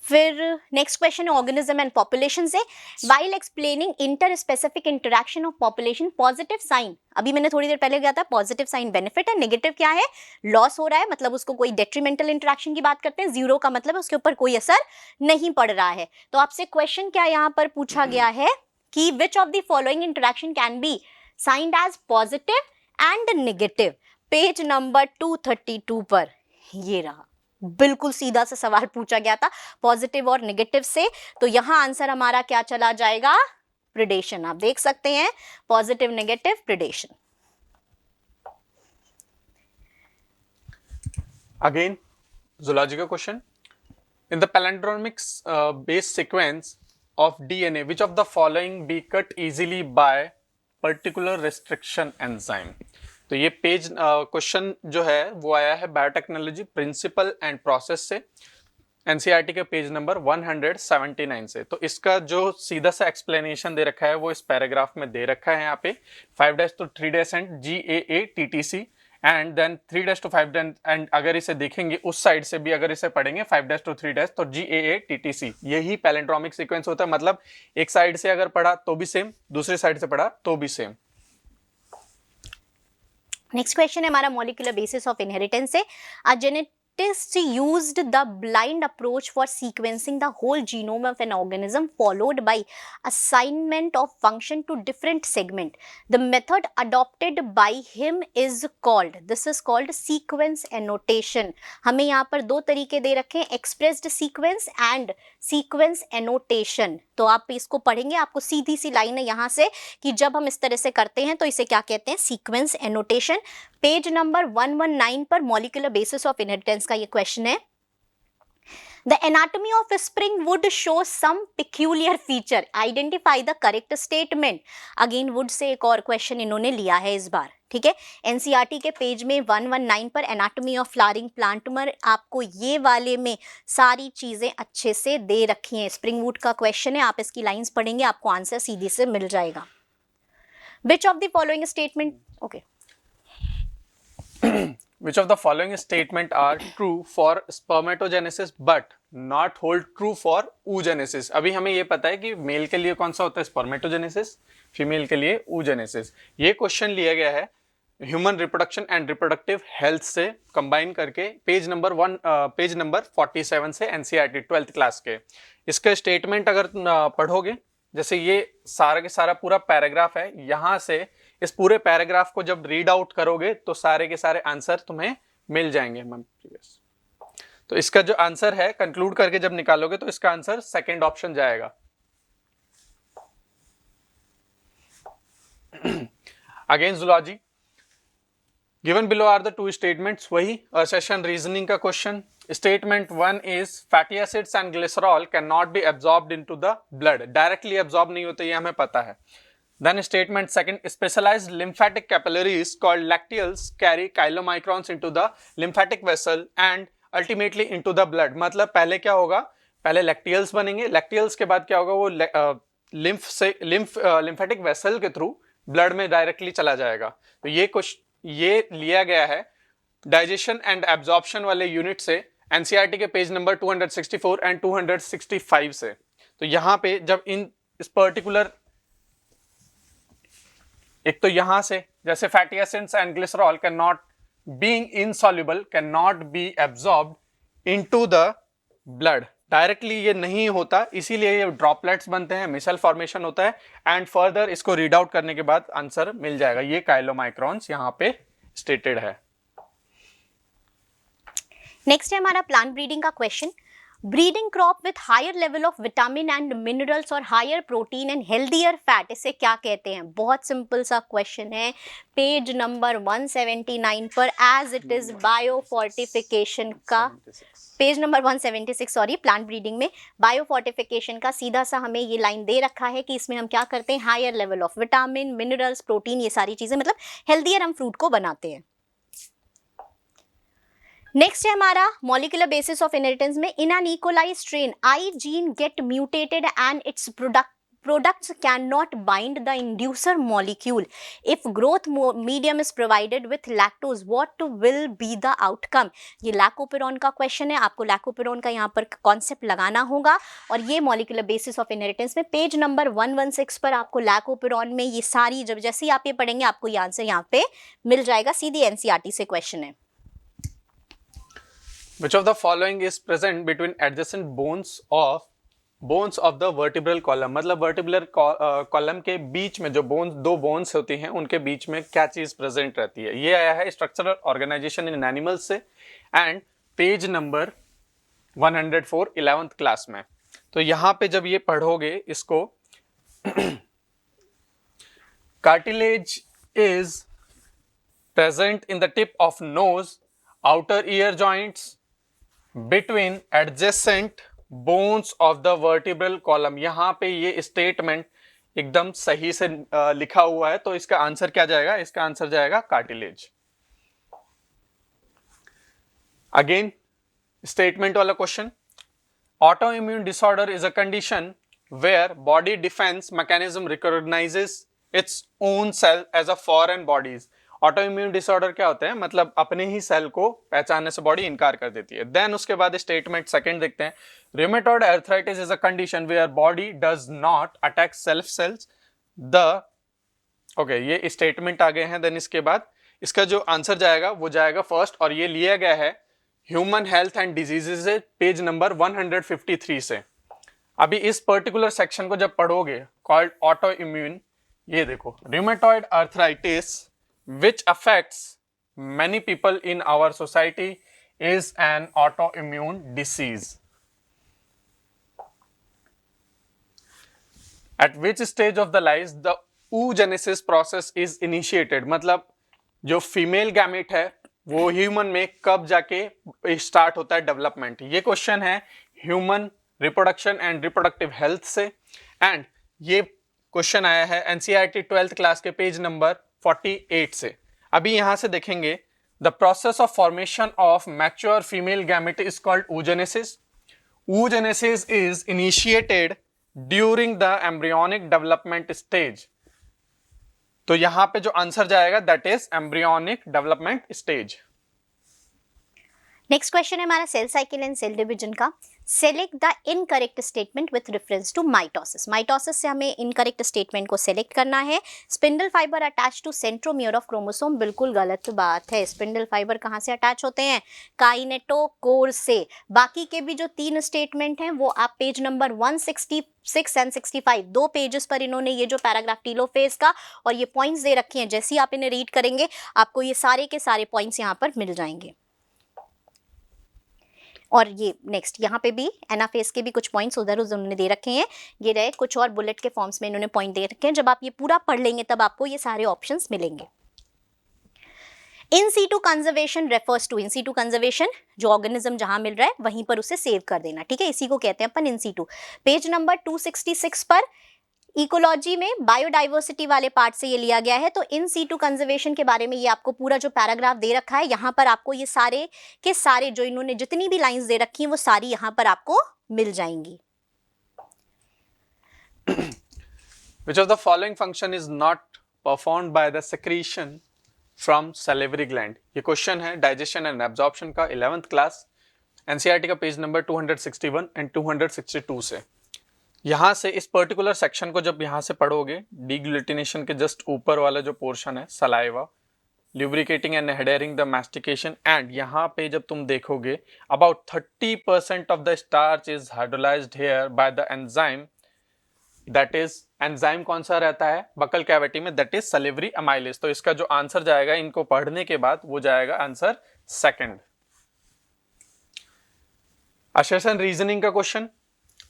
फिर नेक्स्ट क्वेश्चन है ऑर्गेनिज्म एंड पॉपुलेशन से। While explaining interspecific interaction of population, positive sign, अभी मैंने थोड़ी देर पहले कहा था पॉजिटिव साइन बेनिफिट है, नेगेटिव क्या है, लॉस हो रहा है, मतलब उसको कोई डेट्रीमेंटल इंटरेक्शन की बात करते हैं, जीरो का मतलब है उसके ऊपर कोई असर नहीं पड़ रहा है। तो आपसे क्वेश्चन क्या यहाँ पर पूछा गया है कि which of the following interaction can be signed as positive and negative, page number 232 पर ये रहा, बिल्कुल सीधा सा सवाल पूछा गया था पॉजिटिव और नेगेटिव से। तो यहां आंसर हमारा क्या चला जाएगा, प्रिडेशन। आप देख सकते हैं positive, negative, predation. Again zoology का question, in the palindromic base sequence of DNA which of the following be cut easily by particular restriction enzyme. तो ये पेज क्वेश्चन जो है वो आया है बायोटेक्नोलॉजी प्रिंसिपल एंड प्रोसेस से, एनसीईआरटी के पेज नंबर 179 से। तो इसका जो सीधा सा एक्सप्लेनेशन दे रखा है वो इस पैराग्राफ में दे रखा है यहाँ पे, 5 to 3 and GAATTC and then 3 to 5 and अगर इसे देखेंगे उस साइड से भी अगर इसे पढ़ेंगे 5 to 3 तो GAATTC, यही पैलेंड्रोमिक सीक्वेंस होता है। मतलब एक साइड से अगर पढ़ा तो भी सेम, दूसरे साइड से पढ़ा तो भी सेम। नेक्स्ट क्वेश्चन है हमारा मॉलिक्यूलर बेसिस ऑफ इनहेरिटेंस से। A geneticist used the blind approach for sequencing the whole genome of an organism followed by assignment of function to different segment. The method adopted by him is called, this is called sequence annotation. हमें यहाँ पर दो तरीके दे रखे हैं, expressed sequence and sequence annotation. तो आप इसको पढ़ेंगे, आपको सीधी सी लाइन है यहाँ से कि जब हम इस तरह से करते हैं तो इसे क्या कहते हैं, सीक्वेंस एनोटेशन। पेज नंबर 119 पर मॉलिक्यूलर बेसिस ऑफ इनहेरिटेंस का ये क्वेश्चन है। The anatomy of spring wood shows some peculiar feature. Identify the correct statement. Again wood से एक और क्वेश्चन इन्होंने लिया है इस बार, ठीक है। एनसीईआरटी के पेज में 119 पर एनाटॉमी ऑफ फ्लावरिंग प्लांट में आपको ये वाले में सारी चीजें अच्छे से दे रखी हैं। स्प्रिंग वुड का क्वेश्चन है, आप इसकी लाइंस पढ़ेंगे आपको आंसर सीधी से मिल जाएगा। Which of the following statement, okay. Which of the following statement are true for spermatogenesis but not hold true for oogenesis? अभी हमें ये पता है कि मेल के लिए कौन सा होता है स्पर्मेटोजेनेसिस, फीमेल के लिए oogenesis। ये क्वेश्चन लिया गया है human reproduction and reproductive health से कंबाइन करके पेज नंबर 47 से एनसीईआरटी 12th क्लास के। इसका स्टेटमेंट अगर पढ़ोगे, जैसे ये सारा के सारा पूरा पैराग्राफ है, यहाँ से इस पूरे पैराग्राफ को जब रीड आउट करोगे तो सारे के सारे आंसर तुम्हें मिल जाएंगे। तो इसका जो आंसर है कंक्लूड करके जब निकालोगे तो इसका आंसर सेकंड ऑप्शन जाएगा। Again zoology, given below are the two statements, वही असर्शन रीजनिंग का question. Statement 1 is fatty acids and glycerol cannot be absorbed into the blood. Directly absorb नहीं होते, ये हमें पता है। Then statement second, specialized lymphatic capillaries called lacteals carry chylomicrons into the lymphatic vessel and ultimately into the blood. मतलब पहले क्या होगा, पहले lacteals बनेंगे, lacteals के बाद क्या होगा, वो lymphatic vessel के थ्रू ब्लड में डायरेक्टली चला जाएगा. तो ये लिया गया है डाइजेशन एंड एब्जॉर्प्शन वाले यूनिट से, एनसीईआरटी के पेज नंबर 264 एंड 265 से. तो यहाँ पे जब इस पर्टिकुलर, एक तो यहां से जैसे fatty acids and glycerol can not being insoluble, can not B absorbed into the blood, directly ये नहीं होता, इसीलिए ये ड्रॉपलेट्स बनते हैं, मिसल फॉर्मेशन होता है. एंड फर्दर इसको रीड आउट करने के बाद आंसर मिल जाएगा. ये काइलोमाइक्रॉन्स यहाँ पे स्टेटेड है. नेक्स्ट है हमारा प्लांट ब्रीडिंग का question. Breeding crop with higher level of vitamin and minerals और higher protein and healthier fat, इसे क्या कहते हैं? बहुत सिंपल सा क्वेश्चन है, पेज नंबर 179 पर, एज इट इज बायोफोर्टिफिकेशन का page number 176, sorry, plant breeding में बायोफोर्टिफिकेशन का सीधा सा हमें ये लाइन दे रखा है कि इसमें हम क्या करते हैं, higher level of vitamin, minerals, protein, ये सारी चीजें, मतलब हेल्दियर हम फ्रूट को बनाते हैं. नेक्स्ट है हमारा मॉलिक्यूलर बेसिस ऑफ इनहेरिटेंस में, in an E coli strain I gene get mutated and its products cannot bind the inducer molecule. If growth medium is provided with lactose, what will be the outcome? ये lac operon का question है, आपको lac operon का यहाँ पर concept लगाना होगा. और ये मॉलिक्यूलर बेसिस ऑफ इनहेरिटेंस में पेज नंबर 116 पर आपको लैकोपेरॉन में ये सारी, जब जैसे ही आप ये पढ़ेंगे आपको ये आंसर यहाँ पे मिल जाएगा. सीधी एनसीईआरटी से क्वेश्चन है. Which of the following is present between adjacent bones of the vertebral column? मतलब vertebral column के बीच में जो बोन्स, दो बोन्स होती हैं, उनके बीच में क्या चीज प्रेजेंट रहती है? ये आया है स्ट्रक्चरल ऑर्गेनाइजेशन इन एनिमल्स से and page number 104 11th class में. तो यहाँ पे जब ये पढ़ोगे इसको, cartilage is present in the tip of nose, outer ear joints, between adjacent bones of the vertebral column. यहां पे ये स्टेटमेंट एकदम सही से लिखा हुआ है, तो इसका आंसर क्या जाएगा? इसका आंसर जाएगा कार्टिलेज. अगेन स्टेटमेंट वाला question, autoimmune disorder is a condition where body defence mechanism recognises its own cell as a foreign bodies. Autoimmune disorder क्या होता है? मतलब अपने ही सेल को पहचानने से बॉडी इनकार कर देती है. देन उसके बाद स्टेटमेंट सेकंड देखते हैं, rheumatoid arthritis is a condition where body does not attack self cells. Okay, ये स्टेटमेंट आ गए हैं. देन इसके बाद इसका जो आंसर जाएगा वो जाएगा फर्स्ट, और ये लिया गया है ह्यूमन हेल्थ एंड डिजीजेज से, पेज नंबर 153 से. अभी इस पर्टिकुलर सेक्शन को जब पढ़ोगे, कॉल्ड ऑटो इम्यून, ये देखो, rheumatoid arthritis which affects many people in our society is an autoimmune disease. At which stage of the life the oogenesis process is initiated? मतलब जो फीमेल गैमेट है वो human में कब जाके स्टार्ट होता है डेवलपमेंट? ये क्वेश्चन है human reproduction and reproductive health से, एंड ये क्वेश्चन आया है एनसीईआरटी 12th क्लास के पेज नंबर 48 से. अभी यहां से देखेंगे, the process of formation of mature female gamete is called oogenesis. Oogenesis is initiated during the embryonic development stage. तो यहां पे जो आंसर जाएगा that is embryonic development stage. Next question है हमारा cell cycle and cell division का. Select the incorrect statement with reference to mitosis. Mitosis से हमें इनकरेक्ट स्टेटमेंट को सेलेक्ट करना है. Spindle fibre attach to centromere of chromosome, बिल्कुल गलत बात है. स्पिंडल फाइबर कहाँ से अटैच होते हैं? काइनेटोकोर से. बाकी के भी जो 3 स्टेटमेंट हैं वो आप पेज नंबर 166 एंड 65, 2 पेजेस पर इन्होंने ये जो पैराग्राफ टीलोफेज का और ये पॉइंट्स दे रखे हैं, जैसे ही आप इन्हें रीड करेंगे आपको ये सारे के सारे पॉइंट्स यहाँ पर मिल जाएंगे. और ये नेक्स्ट यहाँ पे भी एनाफेज के भी कुछ पॉइंट्स उधर उन्होंने दे रखे हैं. ये रहे कुछ और बुलेट के फॉर्म्स में इन्होंने पॉइंट दे रखे हैं. जब आप ये पूरा पढ़ लेंगे तब आपको ये सारे ऑप्शंस मिलेंगे. In situ conservation refers to, in situ conservation जो ऑर्गेनिज्म जहां मिल रहा है वहीं पर उसे सेव कर देना, ठीक है, इसी को कहते हैं अपन इन सीटू. पेज नंबर 266 पर इकोलॉजी में बायोडाइवर्सिटी वाले पार्ट से ये लिया गया है। तो इन सीटू कंजर्वेशन के बारे में ये आपको पूरा जो पैराग्राफ दे रखा है, यहाँ पर आपको ये सारे के सारे जो इन्होंने जितनी भी लाइंस दे रखी हैं वो सारी यहाँ पर आपको मिल जाएंगी। Which of the following function is not performed by the secretion from salivary gland? ये क्वेश्चन है डाइजेशन एंड एब्जॉर्प्शन का 11th क्लास एनसीईआरटी का पेज नंबर 261 एंड 262 से। यहाँ से इस पर्टिकुलर सेक्शन को जब यहाँ से पढ़ोगे, डीग्लूटिनेशन के जस्ट ऊपर वाला जो पोर्शन है, saliva, lubricating and adhering the mastication, and यहाँ पे जब तुम देखोगे about 30% of the starch is hydrolyzed here by the enzyme, that is enzyme कौन सा रहता है बकल कैविटी में, दैट इज सलिवरी अमाइलेज। तो इसका जो आंसर जाएगा इनको पढ़ने के बाद वो जाएगा आंसर सेकंड। असर्शन रीजनिंग का question,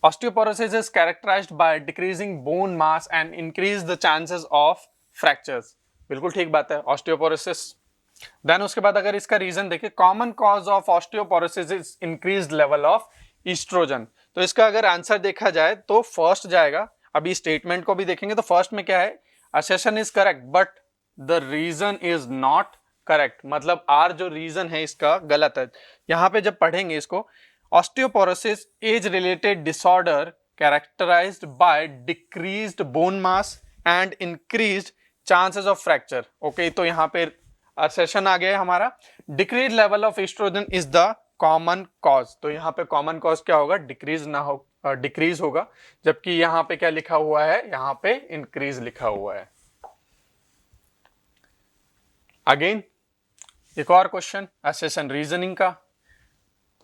osteoporosis is characterised by decreasing bone mass and increase the chances of fractures. बिल्कुल ठीक बात है, ऑस्टियोपोरोसिस। देन उसके बाद अगर इसका रीजन देखें, common cause of osteoporosis is increased level of oestrogen. तो इसका अगर आंसर देखा जाए तो फर्स्ट जाएगा। अभी स्टेटमेंट को भी देखेंगे तो फर्स्ट में क्या है, assertion is correct but the reason is not correct, मतलब आर जो रीजन है इसका गलत है। यहां पे जब पढ़ेंगे इसको, osteoporosis age related disorder characterised by decreased bone mass and increased chances of fracture. Okay, तो यहाँ पे असर्शन आ गया है हमारा, decrease level of oestrogen is the common cause. तो यहाँ पे कॉमन कॉज क्या होगा, डिक्रीज ना हो, डिक्रीज होगा, जबकि यहाँ पे क्या लिखा हुआ है, यहाँ पे इंक्रीज लिखा हुआ है। अगेन एक और क्वेश्चन असर्शन रीजनिंग का,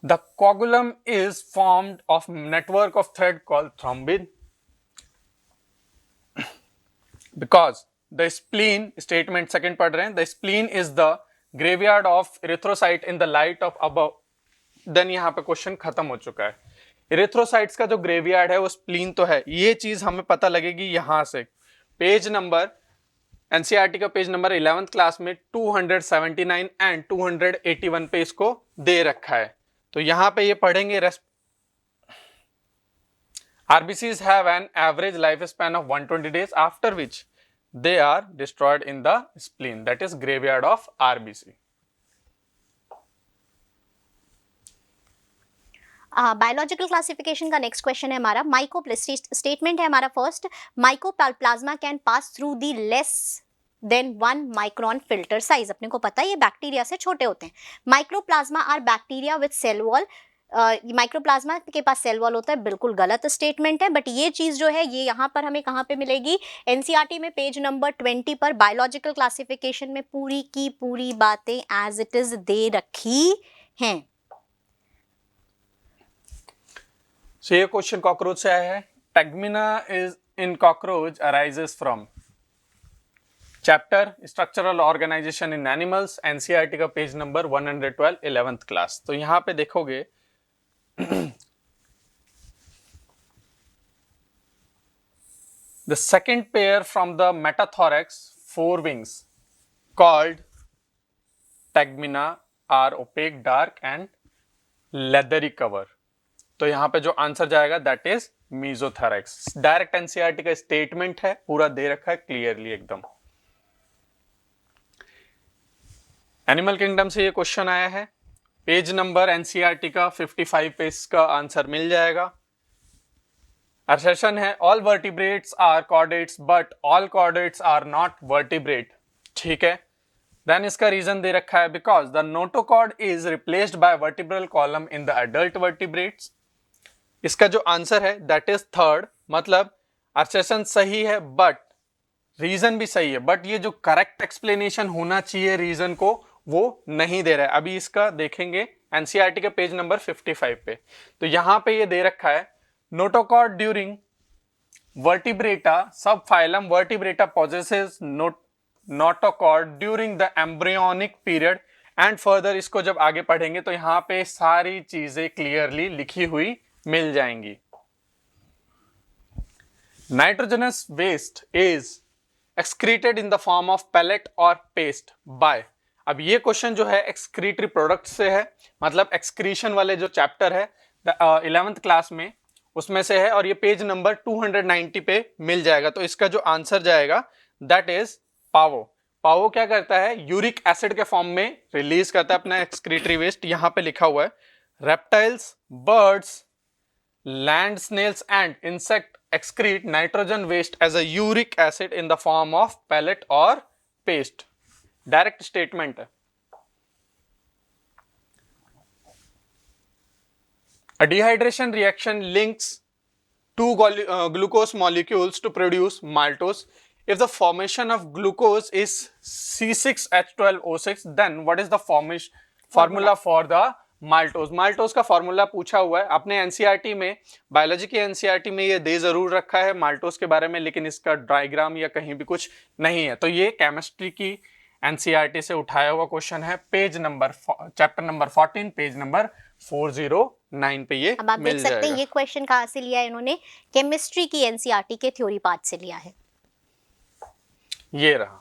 the coagulum is formed of network of thread called thrombin because the spleen, statement second पढ़ रहे हैं, the spleen is the graveyard of erythrocyte in the light of above. Then यहाँ पे question खत्म हो चुका है। इरिथ्रोसाइट्स का जो ग्रेवयार्ड है वो स्प्लीन तो है, ये चीज हमें पता लगेगी यहां से। पेज नंबर एनसीईआरटी का पेज नंबर 11th क्लास में 279 एंड 281 पे इसको दे रखा है। तो यहां पे ये पढ़ेंगे, RBCs have an average lifespan of 120 days after which they are destroyed in the spleen, that is graveyard of RBC. Biological classification का नेक्स्ट क्वेश्चन है हमारा, स्टेटमेंट है हमारा first, mycoplasma can pass through the less than 1 micron filter size. अपने को पता है ये बैक्टीरिया से छोटे होते हैं। Mycoplasma are bacteria with cell wall, mycoplasma के पास सेल वॉल होता है, बिल्कुल गलत स्टेटमेंट है। बट ये चीज़ जो है ये यहाँ पर हमें कहाँ पे मिलेगी, एनसीईआरटी में पेज नंबर 20 पर बायोलॉजिकल क्लासिफिकेशन में पूरी की पूरी बातें एज इट इज दे रखी हैं। So ये क्वेश्चन कॉकरोच से आया है, tegmina is in cockroach arises from chapter structural organisation in animals, NCERT का पेज नंबर 112 11th क्लास। तो यहां पे देखोगे the second pair from the metathorax forewings called tegmina are opaque, dark and leathery cover. तो यहां पे जो answer जाएगा that is mesothorax. Direct NCERT का स्टेटमेंट है, पूरा दे रखा है क्लियरली एकदम। एनिमल किंगडम से ये क्वेश्चन आया है, पेज नंबर एनसीईआरटी का 55 पे इसका आंसर मिल जाएगा। असर्शन है, all vertebrates are chordates but all chordates are not vertebrate. ठीक है, देन इसका रीजन दे रखा है, because the notochord is replaced by vertebral column in the adult vertebrates. इसका जो आंसर है दैट इज थर्ड, मतलब असर्शन सही है बट रीजन भी सही है, बट ये जो करेक्ट एक्सप्लेनेशन होना चाहिए रीजन को वो नहीं दे रहा है। अभी इसका देखेंगे एनसीईआरटी के पेज नंबर 55 पे। तो यहां पे ये दे रखा है, नोटोकॉर्ड ड्यूरिंग वर्टिब्रेटा सब phylum vertebrata possesses notochord during the embryonic period and further. इसको जब आगे पढ़ेंगे तो यहां पे सारी चीजें क्लियरली लिखी हुई मिल जाएंगी। Nitrogenous waste is excreted in the form of pellet और पेस्ट बाय। अब ये क्वेश्चन जो है एक्सक्रीटरी प्रोडक्ट से है, मतलब एक्सक्रीशन वाले जो चैप्टर है 11th क्लास में उसमें से है और ये पेज नंबर 290 पे मिल जाएगा। तो इसका जो आंसर जाएगा दैट इज पावो। पावो क्या करता है, यूरिक एसिड के फॉर्म में रिलीज करता है अपना एक्सक्रीटरी वेस्ट। यहां पे लिखा हुआ है reptiles, birds, land snails and insect excrete nitrogen waste as a uric acid in the form of pellet or paste. Direct statement है। A dehydration reaction links two glucose molecules to produce maltose. If the formation of glucose is C6H12O6, then what is the formula for the maltose? Maltose का formula पूछा हुआ है आपने NCERT में, biology की NCERT में ये दे जरूर रखा है माल्टोज के बारे में, लेकिन इसका डायग्राम या कहीं भी कुछ नहीं है। तो ये केमिस्ट्री की एनसीईआरटी से उठाया हुआ क्वेश्चन है, page number chapter number 14 page number 409 पे ये अब आप देख सकते हैं ये क्वेश्चन कहाँ से लिया है इन्होंने, केमिस्ट्री की एनसीईआरटी के थ्योरी पार्ट से लिया है। ये रहा।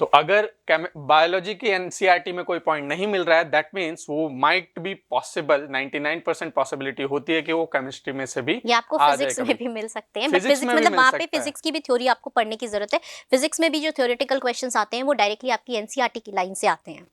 तो अगर बायोलॉजी की एनसीईआरटी में कोई पॉइंट नहीं मिल रहा है, दैट मींस वो माइट बी पॉसिबल, 99% पॉसिबिलिटी होती है कि वो केमिस्ट्री में से भी या आपको फिजिक्स में भी मिल सकते हैं, बट फिजिक्स मतलब वहां पे फिजिक्स की भी थ्योरी आपको पढ़ने की जरूरत है। फिजिक्स में भी जो थ्योरेटिकल क्वेश्चंस आते हैं वो डायरेक्टली आपकी एनसीईआरटी की लाइन से आते हैं।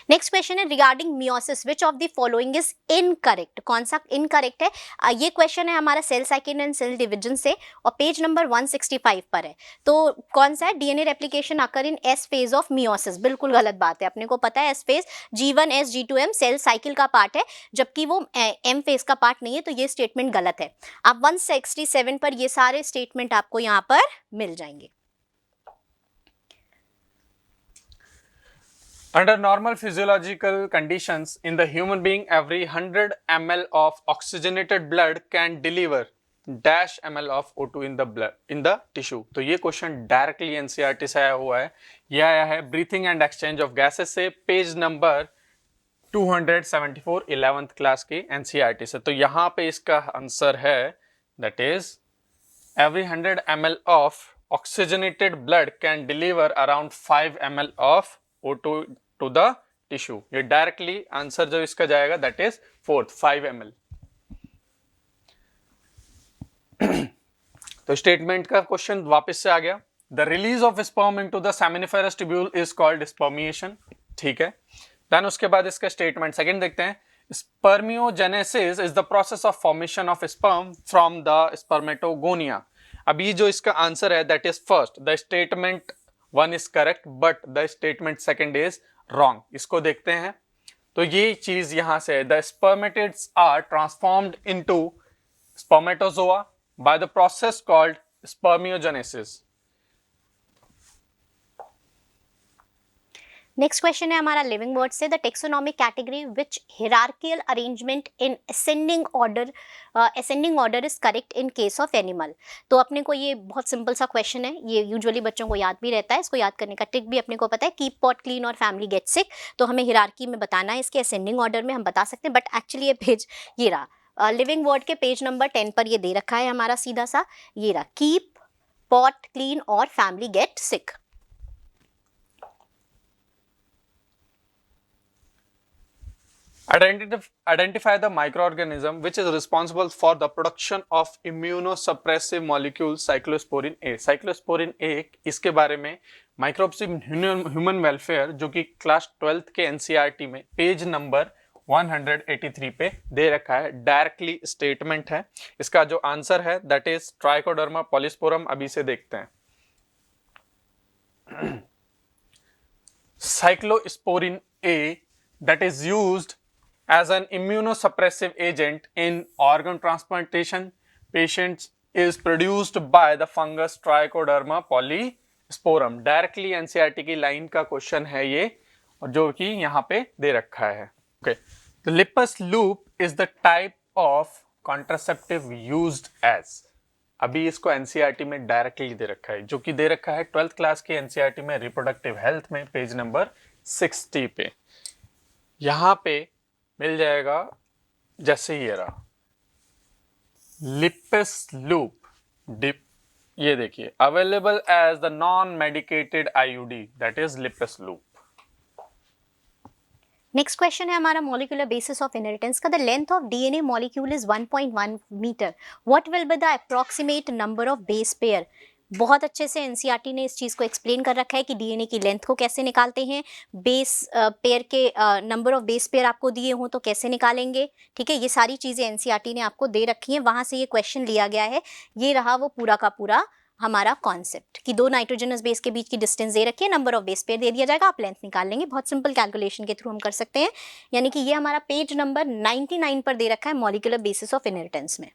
नेक्स्ट क्वेश्चन है regarding meiosis which of the following is incorrect. कौन सा इनकरेक्ट है? ये क्वेश्चन है हमारा cell cycle and cell division से और पेज नंबर 165 पर है। तो कौन सा है? DNA replication occur in S phase of meiosis. बिल्कुल गलत बात है, अपने को पता है S phase G1S G2M cell cycle का पार्ट है, जबकि वो एम फेज का पार्ट नहीं है, तो ये स्टेटमेंट गलत है। आप 167 पर ये सारे स्टेटमेंट आपको यहाँ पर मिल जाएंगे। Under normal physiological conditions in the human being, every 100 ml of oxygenated blood can deliver dash ml of O2 in the blood in the tissue. तो ये क्वेश्चन डायरेक्टली एनसीईआरटी से आया हुआ है। ये आया है breathing and exchange of gases से, पेज नंबर 274 11th क्लास की एनसीईआरटी से। तो यहाँ पे इसका आंसर है that is every 100 ml of oxygenated blood can deliver around 5 ml of O2 to the tissue. ये डायरेक्टली आंसर जो इसका जाएगा दैट इज 5 ml। तो स्टेटमेंट का क्वेश्चन वापस से आ गया। The release of sperm into the seminiferous tubule is called spermiation. ठीक है, देन उसके बाद इसका स्टेटमेंट सेकंड देखते हैं। Spermiogenesis is the process of formation of sperm from the spermatogonia. अभी जो इसका आंसर है that is first, the statement 1 is correct but the statement second is wrong. इसको देखते हैं। तो ये चीज यहां से, the spermatids are transformed into spermatozoa by the process called spermiogenesis. Next question है हमारा लिविंग वर्ड से, the taxonomic category which hierarchical arrangement in ascending order is correct in case of animal. तो अपने को ये बहुत सिंपल सा question है, ये यूजुअली बच्चों को याद भी रहता है, इसको याद करने का ट्रिक भी अपने को पता है, कीप पॉट क्लीन और फैमिली गेट सिक। तो हमें हिरार्की में बताना है, इसके असेंडिंग ऑर्डर में हम बता सकते हैं, बट एक्चुअली ये पेज ये रहा लिविंग वर्ड के पेज नंबर 10 पर ये दे रखा है हमारा सीधा सा, ये रहा कीप पॉट क्लीन और family get sick. Identify the microorganism which is responsible for the production of immunosuppressive molecule cyclosporin A. Cyclosporin A इसके बारे में माइक्रोब्स इन ह्यूमन वेलफेयर जो कि क्लास 12th के एनसीईआरटी में पेज नंबर 183 पे दे रखा है, डायरेक्टली स्टेटमेंट है। इसका जो आंसर है दैट इज ट्राइकोडर्मा पॉलिस्पोरम। अभी से देखते हैं। Cyclosporin A that is used as an immunosuppressive agent in organ transplantation patients is produced by the fungus Trichoderma polysporum। Directly NCERT की लाइन का क्वेश्चन है ये, और जो कि यहाँ पे दे रखा है। Okay, the Lippes loop is the type of contraceptive used as. अभी इसको एनसीईआरटी में डायरेक्टली दे रखा है, जो कि दे रखा है 12th क्लास की एनसीईआरटी में रिप्रोडक्टिव हेल्थ में पेज नंबर 60 पे। यहां पे मिल जाएगा जैसे ये रहा लिपस लूप डिप, ये देखिए available as the non medicated IUD that is Lippes loop. Next question है हमारा मॉलिक्यूलर बेसिस ऑफ इनहेरिटेंस का। The length of DNA molecule is 1.1 metre, what will be the approximate number of base pair. बहुत अच्छे से NCERT ने इस चीज़ को explain कर रखा है कि डीएनए की लेंथ को कैसे निकालते हैं, बेस पेयर के नंबर ऑफ बेस पेयर आपको दिए हों तो कैसे निकालेंगे। ठीक है, ये सारी चीज़ें एनसीईआरटी ने आपको दे रखी हैं, वहाँ से ये क्वेश्चन लिया गया है। ये रहा वो पूरा का पूरा हमारा कॉन्सेप्ट कि दो नाइट्रोजनस बेस के बीच की डिस्टेंस दे रखी है, नंबर ऑफ बेस पेयर दे दिया जाएगा, आप लेंथ निकाल लेंगे। बहुत सिंपल कैलकुलेशन के थ्रू हम कर सकते हैं। यानी कि ये हमारा पेज नंबर 99 पर दे रखा है मॉलिक्यूलर बेसिस ऑफ इनहेरिटेंस में।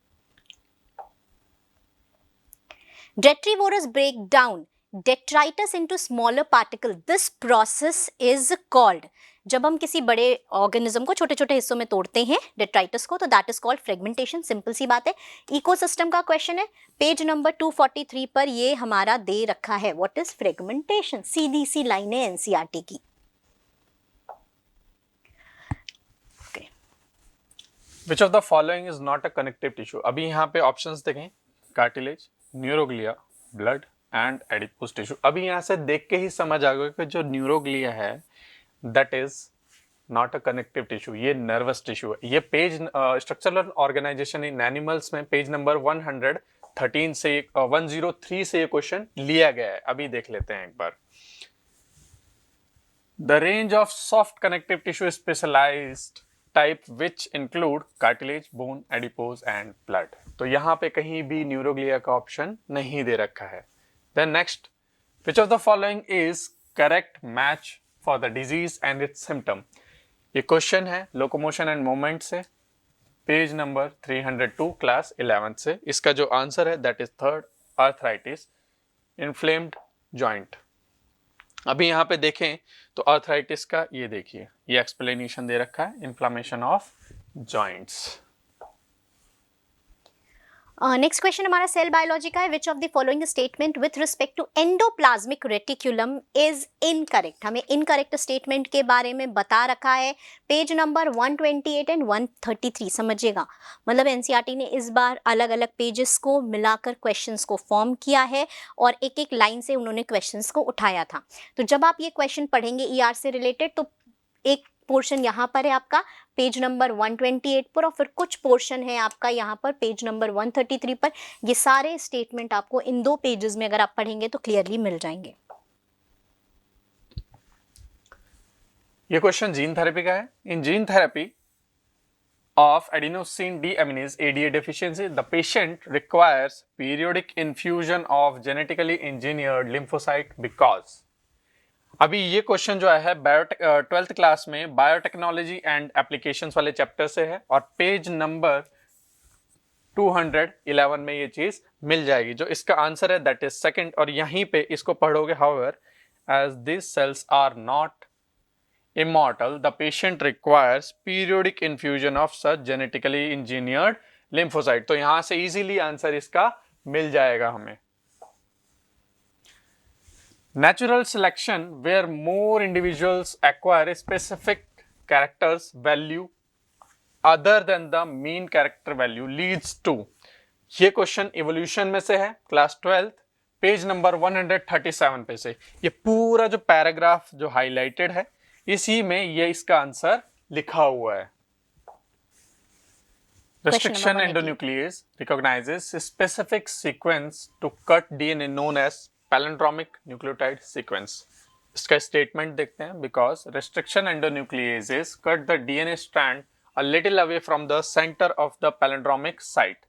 Detrivorous break down detritus into smaller particle. This process is called, जब हम किसी बड़े ऑर्गेनिज्म को छोटे छोटे हिस्सों में तोड़ते हैं डेट्राइटस को, तो that is called fragmentation. Simple सी बात है। इकोसिस्टम का क्वेश्चन है, पेज नंबर 243 पर ये हमारा दे रखा है। What is fragmentation? सीधी सी लाइन है एनसीईआरटी की। Which of the following is not a connective tissue. अभी यहाँ पे ऑप्शंस देखें, cartilage, neuroglia, blood and adipose tissue. अभी यहाँ से देख के ही समझ आ गया कि जो न्यूरोग्लिया है that is not a connective tissue, ये नर्वस टिश्यू है। ये page structural organisation in animals में पेज नंबर 113 से 103 से ये क्वेश्चन लिया गया है। अभी देख लेते हैं एक बार। The range of soft connective tissue specialised type which include cartilage, bone, adipose and blood. तो यहाँ पे कहीं भी न्यूरोग्लिया का ऑप्शन नहीं दे रखा है। Then next, which of the following is correct match for the disease and its symptom. ये क्वेश्चन है लोकोमोशन एंड मूवमेंट से, पेज नंबर 302 क्लास 11 से। इसका जो आंसर है that is third, arthritis, inflamed joint. अभी यहाँ पे देखें तो आर्थराइटिस का ये देखिए, ये एक्सप्लेनेशन दे रखा है, inflammation of joints. Next question हमारा सेल बायोलॉजी का है। Which of the following statement with respect to endoplasmic reticulum is incorrect. हमें इनकरेक्ट स्टेटमेंट के बारे में बता रखा है, पेज नंबर 128 एंड 133। समझिएगा, मतलब एनसीईआरटी ने इस बार अलग अलग पेजेस को मिलाकर क्वेश्चंस को फॉर्म किया है और एक एक लाइन से उन्होंने क्वेश्चंस को उठाया था। तो जब आप ये क्वेश्चन पढ़ेंगे ईआर से रिलेटेड, तो एक पोर्शन यहाँ पर है आपका पेज नंबर 128 पर और फिर कुछ पोर्शन है आपका यहाँ पर पेज नंबर 133 पर। ये सारे स्टेटमेंट आपको इन दो पेजेस में अगर आप पढ़ेंगे तो क्लियरली मिल जाएंगे। ये क्वेश्चन जीन थेरेपी का है। In gene therapy of adenosine deaminase ADA deficiency, the patient requires periodic infusion of genetically engineered lymphocyte because। अभी ये क्वेश्चन जो है 12th क्लास में बायोटेक्नोलॉजी एंड एप्लीकेशंस वाले चैप्टर से है और पेज नंबर 211 में ये चीज मिल जाएगी। जो इसका आंसर है दैट इज सेकंड, और यहीं पे इसको पढ़ोगे, however as these cells are not immortal, the patient requires periodic infusion of such genetically engineered lymphocyte। तो यहां से इजीली आंसर इसका मिल जाएगा हमें। Natural selection where more individuals acquire specific characters value other than the mean character value leads to। ये question evolution में से है, क्लास 12 पेज नंबर 137 पे से। ये पूरा जो पैराग्राफ जो हाईलाइटेड है इसी में ये इसका आंसर लिखा हुआ है। Restriction endonuclease recognizes specific sequence to cut DNA known as palindromic nucleotide sequence। इसका स्टेटमेंट देखते हैं, because restriction endonucleases cut the DNA strand a little away from the center of the palindromic site।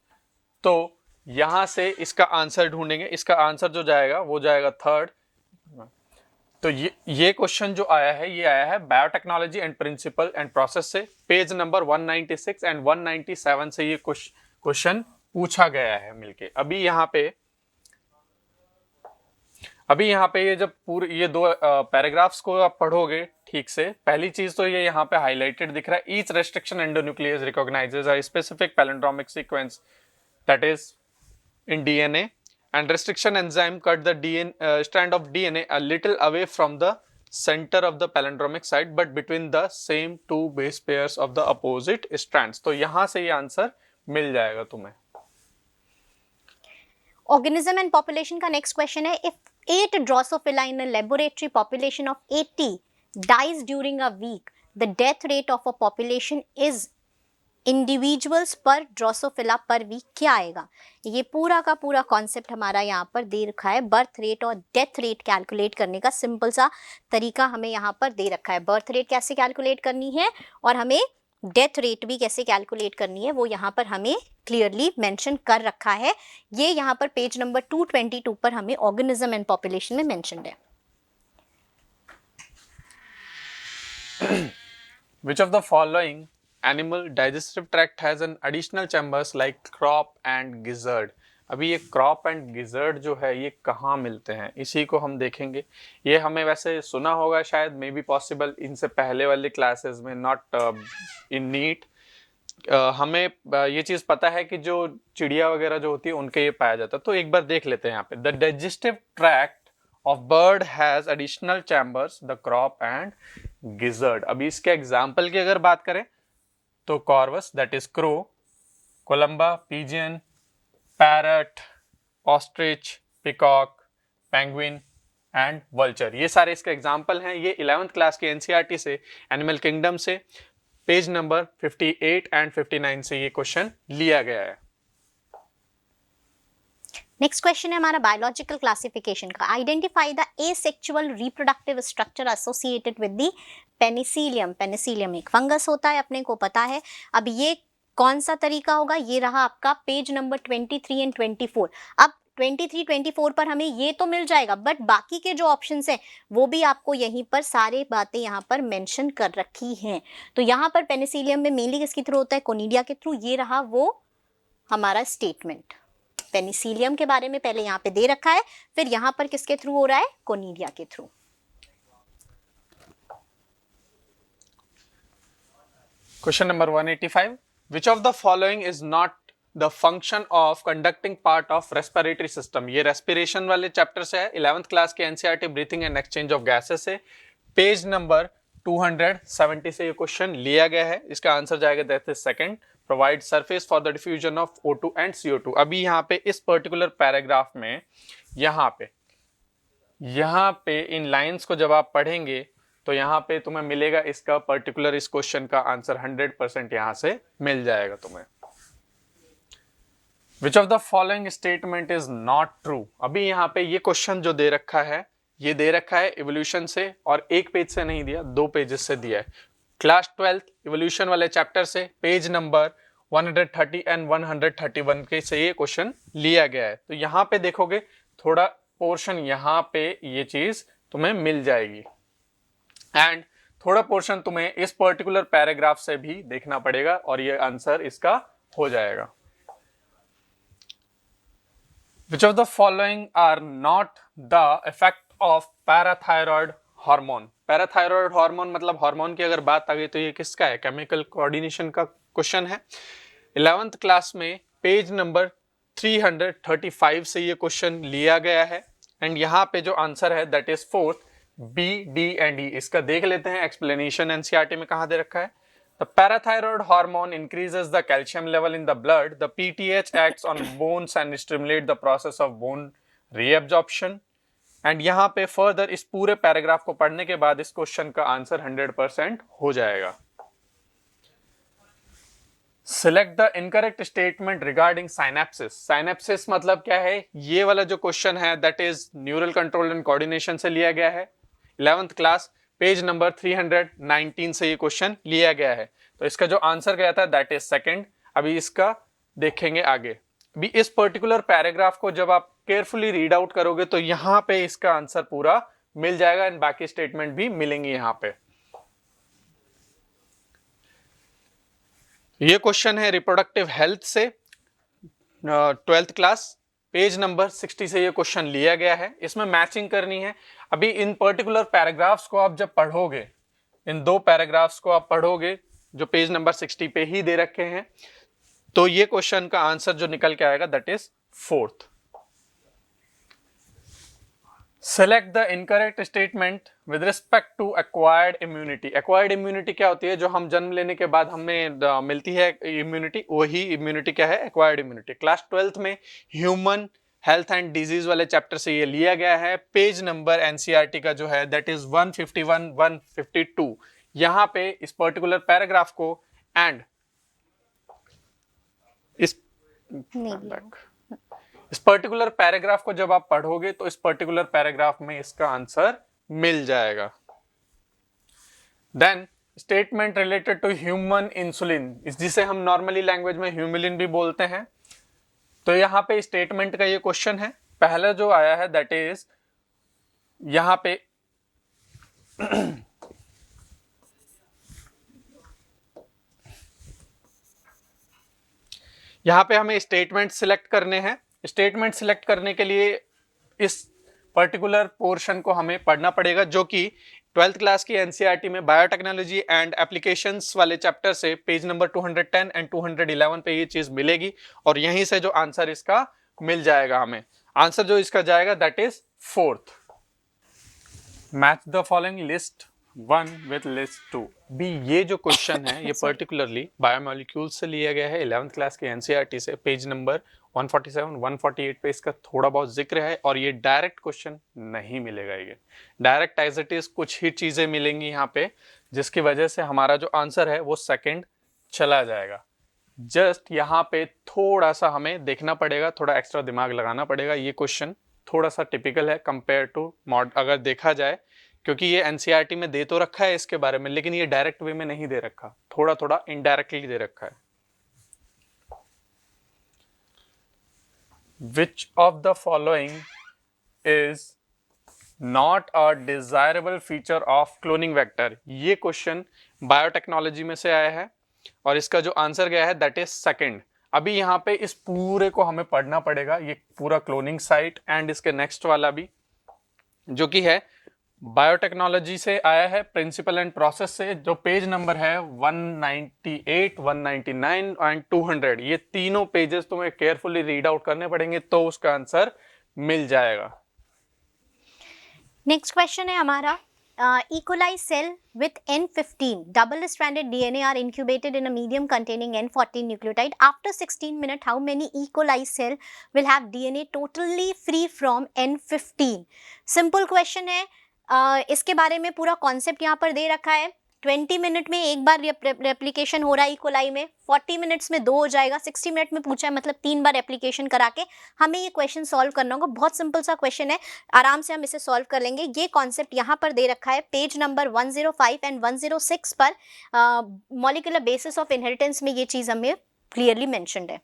तो यहां से इसका answer ढूंढेंगे। इसका answer जो जाएगा वो जाएगा थर्ड। तो ये क्वेश्चन जो आया है ये आया है biotechnology and principle and process से, पेज नंबर 196 एंड 197 से ये क्वेश्चन पूछा गया है मिलके। अभी यहाँ पे ये जब पूरे ये दो पैराग्राफ्स को आप पढ़ोगे ठीक से, पहली चीज तो ये यहाँ पे हाईलाइटेड दिख रहा है, each restriction endonuclease recognises a specific palindromic sequence that is in DNA, and restriction enzyme cut the strand of DNA a little away from the center of the palindromic site but between the same two base pairs of the opposite strands। तो यहां से ये answer मिल जाएगा तुम्हें। Organism and population का next question है। If 8 Drosophila in a laboratory population of 80 dies during a week, the death rate of a population is individuals पर ड्रोसोफिला पर वीक क्या आएगा? ये पूरा का पूरा कॉन्सेप्ट हमारा यहाँ पर दे रखा है। बर्थ रेट और डेथ रेट कैलकुलेट करने का सिंपल सा तरीका हमें यहाँ पर दे रखा है। बर्थ रेट कैसे कैलकुलेट करनी है और हमें डेथ रेट भी कैसे कैलकुलेट करनी है वो यहाँ पर हमें क्लियरली मेंशन कर रखा है। ये यहाँ पर पेज नंबर 222 पर हमें ऑर्गेनिज्म एंड पॉपुलेशन में मेंशन्ड है। Which of the following animal digestive tract has an additional chambers like crop and gizzard? अभी ये crop and gizzard जो है ये कहाँ मिलते हैं, इसी को हम देखेंगे। ये हमें वैसे सुना होगा शायद, मे बी पॉसिबल इनसे पहले वाले क्लासेस में, नॉट इन नीट। हमें ये चीज़ पता है कि जो चिड़िया वगैरह जो होती है उनके ये पाया जाता है। तो एक बार देख लेते हैं यहाँ पे। The digestive tract of bird has additional chambers, the crop and gizzard। अभी इसके एग्जाम्पल की अगर बात करें तो Corvus that is crow, Columba pigeon, parrot, ostrich, peacock, penguin and vulture, ये सारे इसके एग्जाम्पल हैं। ये 11th क्लास के एनसीईआरटी से, एनिमल किंगडम से, पेज नंबर 58 एंड 59 से ये क्वेश्चन लिया गया है। नेक्स्ट क्वेश्चन है हमारा बायोलॉजिकल क्लासिफिकेशन का। Identify the asexual reproductive structure associated with the Penicillium. Penicillium एक फंगस होता है, अपने को पता है। अब ये कौन सा तरीका होगा? ये रहा आपका पेज नंबर 23 एंड 24। अब 23, 24 पर हमें ये तो मिल जाएगा, बट बाकी के जो ऑप्शंस हैं वो भी आपको यहीं पर सारे बातें यहाँ पर मेंशन कर रखी हैं। तो यहाँ पर पेनिसिलियम में मेनली किसके थ्रू होता है? कोनिडिया के थ्रू। ये रहा वो हमारा स्टेटमेंट। पेनिसिलियम के बारे में पहले यहाँ पे दे रखा है, फिर यहाँ पर किसके थ्रू हो रहा है? कोनिडिया के through. Question number 185, which of the following is not the function of conducting part of respiratory system. ये रेस्पिरेशन वाले चैप्टर से है, 11th क्लास के NCERT breathing and exchange of gases से, पेज नंबर 270 से ये क्वेश्चन लिया गया है। इसका आंसर जाएगा that is second, provide surface for the diffusion of O2 and CO2। अभी यहाँ पे इस पर्टिकुलर पैराग्राफ में यहाँ पे इन लाइंस को जब आप पढ़ेंगे तो यहाँ पे तुम्हें मिलेगा इसका पर्टिकुलर इस क्वेश्चन का आंसर 100% यहाँ से मिल जाएगा तुम्हें। विच of the following statement is not true. अभी यहाँ पे ये क्वेश्चन जो दे रखा है, ये दे रखा है इवोल्यूशन से, और एक पेज से नहीं दिया, 2 पेजेस से दिया है। क्लास 12th इवोल्यूशन वाले चैप्टर से, पेज नंबर 130 एंड 131 के से ये क्वेश्चन लिया गया है। तो यहाँ पे देखोगे थोड़ा पोर्शन यहाँ पे ये चीज तुम्हें मिल जाएगी, एंड थोड़ा पोर्शन तुम्हें इस पर्टिकुलर पैराग्राफ से भी देखना पड़ेगा, और ये आंसर इसका हो जाएगा। Which of the following are not the effect of parathyroid hormone? Parathyroid hormone मतलब हार्मोन की अगर बात आ गई तो ये किसका है? केमिकल कोऑर्डिनेशन का क्वेश्चन है। 11th क्लास में पेज नंबर 335 से ये क्वेश्चन लिया गया है, एंड यहाँ पे जो आंसर है that is 4th, B, D and E। इसका देख लेते हैं एक्सप्लेनेशन एनसीईआरटी में कहाँ दे रखा है। The parathyroid hormone increases the calcium level in the blood. The PTH acts on bones and stimulate the process of bone reabsorption. And यहाँ पे फर्दर इस पूरे पैराग्राफ को पढ़ने के बाद इस क्वेश्चन का आंसर 100% हो जाएगा। Select the incorrect statement regarding synapses. Synapses मतलब क्या है? ये वाला जो क्वेश्चन है that is neural control and coordination से लिया गया है। 11th क्लास पेज नंबर 319 से ये क्वेश्चन लिया गया है। तो इसका जो आंसर गया था दैट इज सेकंड। अभी इसका देखेंगे आगे। अभी इस पर्टिकुलर पैराग्राफ को जब आप केयरफुली रीड आउट करोगे तो यहाँ पे इसका आंसर पूरा मिल जाएगा, एंड बाकी स्टेटमेंट भी मिलेंगे यहाँ पे। ये क्वेश्चन है रिप्रोडक्टिव हेल्थ से, 12th क्लास पेज नंबर 60 से ये क्वेश्चन लिया गया है। इसमें मैचिंग करनी है। अभी इन पर्टिकुलर पैराग्राफ्स को आप जब पढ़ोगे, इन 2 पैराग्राफ्स को आप पढ़ोगे जो पेज नंबर 60 पे ही दे रखे हैं, तो ये क्वेश्चन का आंसर जो निकल के आएगा that is 4th। Select the incorrect statement with respect to acquired immunity. Acquired immunity क्या होती है? जो हम जन्म लेने के बाद हमें मिलती है इम्यूनिटी, वही इम्यूनिटी क्या है? Acquired immunity. क्लास 12th में ह्यूमन हेल्थ एंड डिजीज वाले चैप्टर से ये लिया गया है। पेज नंबर एनसीईआरटी का जो है दैट इज 151 152। यहाँ पे इस पर्टिकुलर पैराग्राफ को एंड इस पर्टिकुलर पैराग्राफ को जब आप पढ़ोगे तो इस पर्टिकुलर पैराग्राफ में इसका आंसर मिल जाएगा। Then statement related to human insulin, जिसे हम नॉर्मली लैंग्वेज में ह्यूमिलिन भी बोलते हैं। तो यहाँ पे स्टेटमेंट का ये क्वेश्चन है। पहला जो आया है दैट इज यहाँ पे यहाँ पे हमें स्टेटमेंट सिलेक्ट करने हैं। स्टेटमेंट सिलेक्ट करने के लिए इस पर्टिकुलर पोर्शन को हमें पढ़ना पड़ेगा, जो कि 12th क्लास की एनसीईआरटी में बायोटेक्नोलॉजी एंड एप्लीकेशंस वाले चैप्टर से पेज नंबर 210 एंड 211 पे ये चीज मिलेगी और यहीं से जो आंसर इसका मिल जाएगा। हमें आंसर जो इसका जाएगा that is 4th। Match the following list 1 with list 2। बी ये जो क्वेश्चन है ये पर्टिकुलरली बायोमोलिक्यूल से लिया गया है 11th क्लास के एनसीईआरटी से। पेज नंबर 147 148 पे इसका थोड़ा बहुत जिक्र है और ये डायरेक्ट क्वेश्चन नहीं मिलेगा। ये डायरेक्ट एज इट इज कुछ ही चीजें मिलेंगी यहाँ पे, जिसकी वजह से हमारा जो आंसर है वो सेकंड चला जाएगा। जस्ट यहाँ पे थोड़ा सा हमें देखना पड़ेगा, थोड़ा एक्स्ट्रा दिमाग लगाना पड़ेगा। ये क्वेश्चन थोड़ा सा टिपिकल है कंपेयर टू मॉड अगर देखा जाए, क्योंकि ये एनसीईआरटी में दे तो रखा है इसके बारे में, लेकिन ये डायरेक्ट वे में नहीं दे रखा, थोड़ा थोड़ा इनडायरेक्टली दे रखा है। Which of the following is not a desirable feature of cloning vector? ये क्वेश्चन बायोटेक्नोलॉजी में से आया है और इसका जो आंसर गया है दैट इज सेकंड। अभी यहाँ पे इस पूरे को हमें पढ़ना पड़ेगा, ये पूरा क्लोनिंग साइट एंड इसके नेक्स्ट वाला भी, जो कि है बायोटेक्नोलॉजी से आया है, प्रिंसिपल एंड प्रोसेस से, जो पेज नंबर है 198 199 एंड 200। ये तीनों पेजेस तुम्हें केयरफुली रीड आउट करने पड़ेंगे तो उसका आंसर मिल जाएगा। नेक्स्ट क्वेश्चन है हमारा, E. coli cell with N15 double-stranded DNA are incubated in a medium containing N14 nucleotide. After 16 minutes, how many E. coli cell will have DNA totally free from N15? Simple question है। इसके बारे में पूरा concept यहाँ पर दे रखा है। 20 मिनट में एक बार रेप्लिकेशन हो रहा है इकोलाई में, 40 मिनट्स में 2 हो जाएगा, 60 मिनट में पूछा है मतलब 3 बार रेप्लिकेशन करा के हमें ये क्वेश्चन सॉल्व करना होगा। बहुत सिंपल सा क्वेश्चन है, आराम से हम इसे सॉल्व कर लेंगे। ये कॉन्सेप्ट यहाँ पर दे रखा है पेज नंबर 105 एंड 106 पर। मॉलिक्यूलर बेसिस ऑफ इनहेरिटेंस में ये चीज हमें क्लियरली मेंशन्ड है।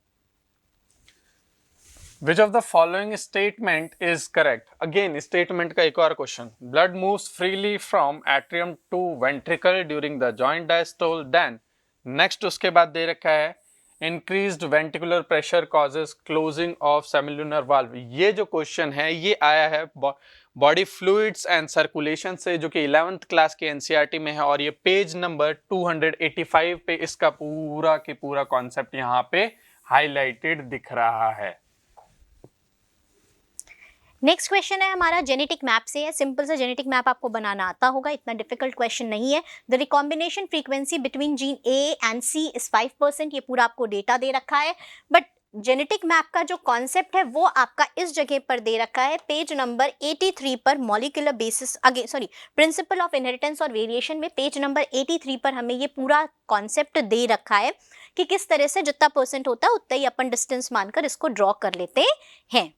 Which of the following statement is correct? Again statement का एक और question. Blood moves freely from atrium to ventricle during the joint diastole. Then next उसके बाद दे रखा है increased ventricular pressure causes closing of semilunar valve। ये जो question है ये आया है बॉडी फ्लूइड्स एंड सर्कुलेशन से, जो कि 11th क्लास के एनसीईआरटी में है और ये पेज नंबर 285 पे इसका पूरा के पूरा कॉन्सेप्ट यहाँ पे हाईलाइटेड दिख रहा है। नेक्स्ट क्वेश्चन है हमारा जेनेटिक मैप से है। सिंपल सा जेनेटिक मैप आपको बनाना आता होगा, इतना डिफिकल्ट क्वेश्चन नहीं है। The recombination frequency between gene A and C is 5%। ये पूरा आपको डेटा दे रखा है, बट जेनेटिक मैप का जो कॉन्सेप्ट है वो आपका इस जगह पर दे रखा है पेज नंबर 83 पर। Molecular basis principle of inheritance और वेरिएशन में पेज नंबर 83 पर हमें ये पूरा कॉन्सेप्ट दे रखा है कि किस तरह से जितना परसेंट होता है उतना ही अपन डिस्टेंस मानकर इसको ड्रॉ कर लेते हैं।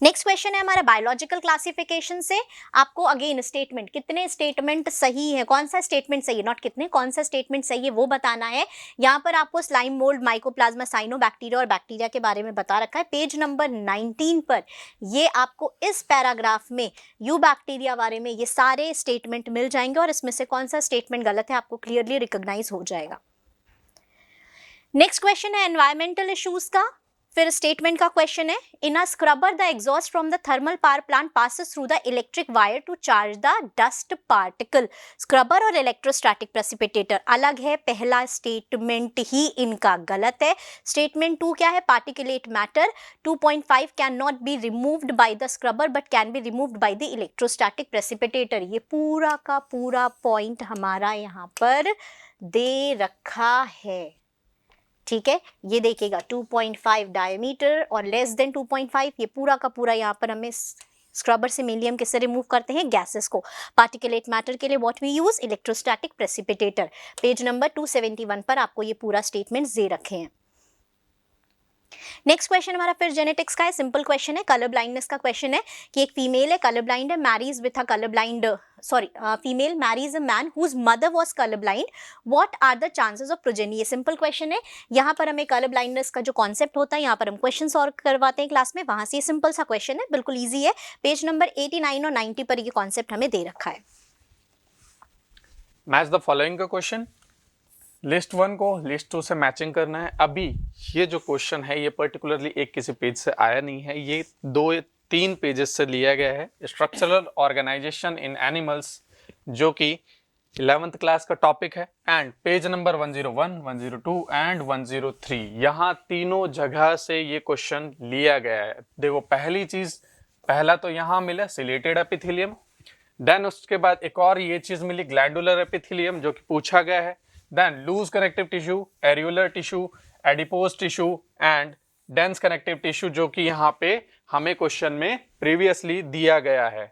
नेक्स्ट क्वेश्चन है हमारा बायोलॉजिकल क्लासिफिकेशन से। आपको अगेन स्टेटमेंट, कितने स्टेटमेंट सही है, कौन सा स्टेटमेंट सही है, नॉट कितने, कौन सा स्टेटमेंट सही है वो बताना है। यहाँ पर आपको स्लाइम मोल्ड, माइकोप्लाज्मा, साइनोबैक्टीरिया और बैक्टीरिया के बारे में बता रखा है पेज नंबर 19 पर। ये आपको इस पैराग्राफ में यू बैक्टीरिया बारे में ये सारे स्टेटमेंट मिल जाएंगे और इसमें से कौन सा स्टेटमेंट गलत है आपको क्लियरली रिकॉग्नाइज हो जाएगा। नेक्स्ट क्वेश्चन है एनवायरमेंटल इश्यूज का। फिर स्टेटमेंट का क्वेश्चन है, in a scrubber the exhaust from the thermal power plant passes through the electric wire to charge the dust particle. Scrubber और इलेक्ट्रोस्टैटिक प्रेसिपिटेटर अलग है, पहला स्टेटमेंट ही इनका गलत है। स्टेटमेंट 2 क्या है, particulate matter 2.5 can not be removed by the scrubber but can be removed by the electrostatic precipitator. ये पूरा का पूरा पॉइंट हमारा यहाँ पर दे रखा है। ठीक है, ये देखिएगा 2.5 डायमीटर और लेस देन 2.5, ये पूरा का पूरा यहाँ पर हमें स्क्रबर से मेनली हम किससे रिमूव करते हैं, गैसेस को। पार्टिकुलेट मैटर के लिए what we use, electrostatic precipitator. Page number 271 पर आपको ये पूरा स्टेटमेंट दे रखे हैं। नेक्स्ट क्वेश्चन हमारा फिर जेनेटिक्स का है, सिंपल क्वेश्चन है, कलर ब्लाइंडनेस का क्वेश्चन है कि एक फीमेल है कलर ब्लाइंड है, marries with a colour blind female marries a man whose mother was colour blind, what are the chances of progeny. ये सिंपल क्वेश्चन है, यहाँ पर हमें कलर ब्लाइंडनेस का जो कॉन्सेप्ट होता है यहाँ पर हम क्वेश्चन सॉल्व करवाते हैं क्लास में, वहां से ये सिंपल सा क्वेश्चन है, बिल्कुल ईजी है। पेज नंबर 89 और 90 पर ये कॉन्सेप्ट हमें दे रखा है। मैच द फॉलोइंग का क्वेश्चन, लिस्ट 1 को लिस्ट 2 से मैचिंग करना है। अभी ये जो क्वेश्चन है ये पर्टिकुलरली एक किसी पेज से आया नहीं है, ये 2-3 पेजेस से लिया गया है। स्ट्रक्चरल ऑर्गेनाइजेशन इन एनिमल्स, जो कि 11th क्लास का टॉपिक है, एंड पेज नंबर 101, 102 एंड 103, यहाँ तीनों जगह से ये क्वेश्चन लिया गया है। देखो पहली चीज, पहला तो यहाँ मिला सिलेटेड एपिथेलियम, देन उसके बाद एक और ये चीज मिली ग्लैंडुलर एपिथेलियम जो कि पूछा गया है, then loose connective tissue, areolar tissue, adipose tissue and dense connective tissue, जो कि यहाँ पे हमें क्वेश्चन में प्रीवियसली दिया गया है।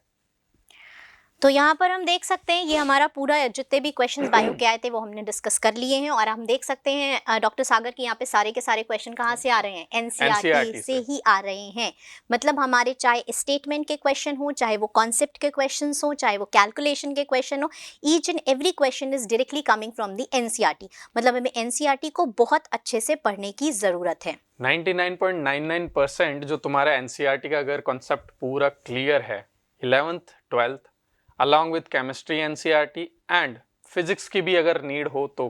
तो यहाँ पर हम देख सकते हैं ये हमारा पूरा जितने भी क्वेश्चंस बायो के आए थे वो हमने डिस्कस कर लिए हैं, और हम देख सकते हैं डॉक्टर सागर की यहाँ पे सारे के सारे क्वेश्चन कहाँ से आ रहे हैं, एनसीईआरटी से ही आ रहे हैं। मतलब हमारे चाहे स्टेटमेंट के क्वेश्चन हो, चाहे वो कॉन्सेप्ट के क्वेश्चन हो, चाहे वो कैलकुलेशन के क्वेश्चन हो, each and every question is directly coming from the NCERT. मतलब हमें एनसीईआरटी को बहुत अच्छे से पढ़ने की जरूरत है। 99.99% जो तुम्हारा एनसीईआरटी का अगर कॉन्सेप्ट पूरा क्लियर है, 11th 12th along with chemistry NCERT and physics की भी अगर नीड हो तो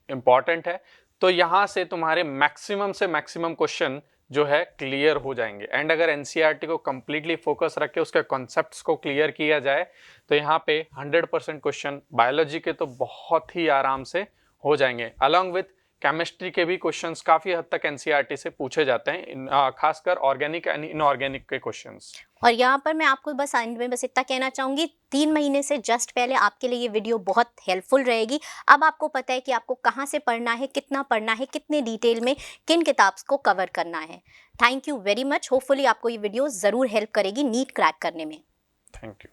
इम्पॉर्टेंट है, तो यहाँ से तुम्हारे मैक्सिमम से मैक्सिमम क्वेश्चन जो है क्लियर हो जाएंगे। एंड अगर एनसीईआरटी को कंप्लीटली फोकस रख के उसके कॉन्सेप्ट्स को क्लियर किया जाए तो यहाँ पे 100% क्वेश्चन बायोलॉजी के तो बहुत ही आराम से हो जाएंगे। अलॉन्ग विथ केमिस्ट्री के भी क्वेश्चंस काफ़ी हद तक एनसीईआरटी से पूछे जाते हैं, खासकर ऑर्गेनिक एंड इनऑर्गेनिक के क्वेश्चंस। और यहाँ पर मैं आपको बस एंड में बस इतना कहना चाहूँगी, 3 महीने से जस्ट पहले आपके लिए ये वीडियो बहुत हेल्पफुल रहेगी। अब आपको पता है कि आपको कहाँ से पढ़ना है, कितना पढ़ना है, कितने डिटेल में किन किताब्स को कवर करना है। Thank you very much. Hopefully आपको ये वीडियो ज़रूर हेल्प करेगी नीट क्रैक करने में। Thank you.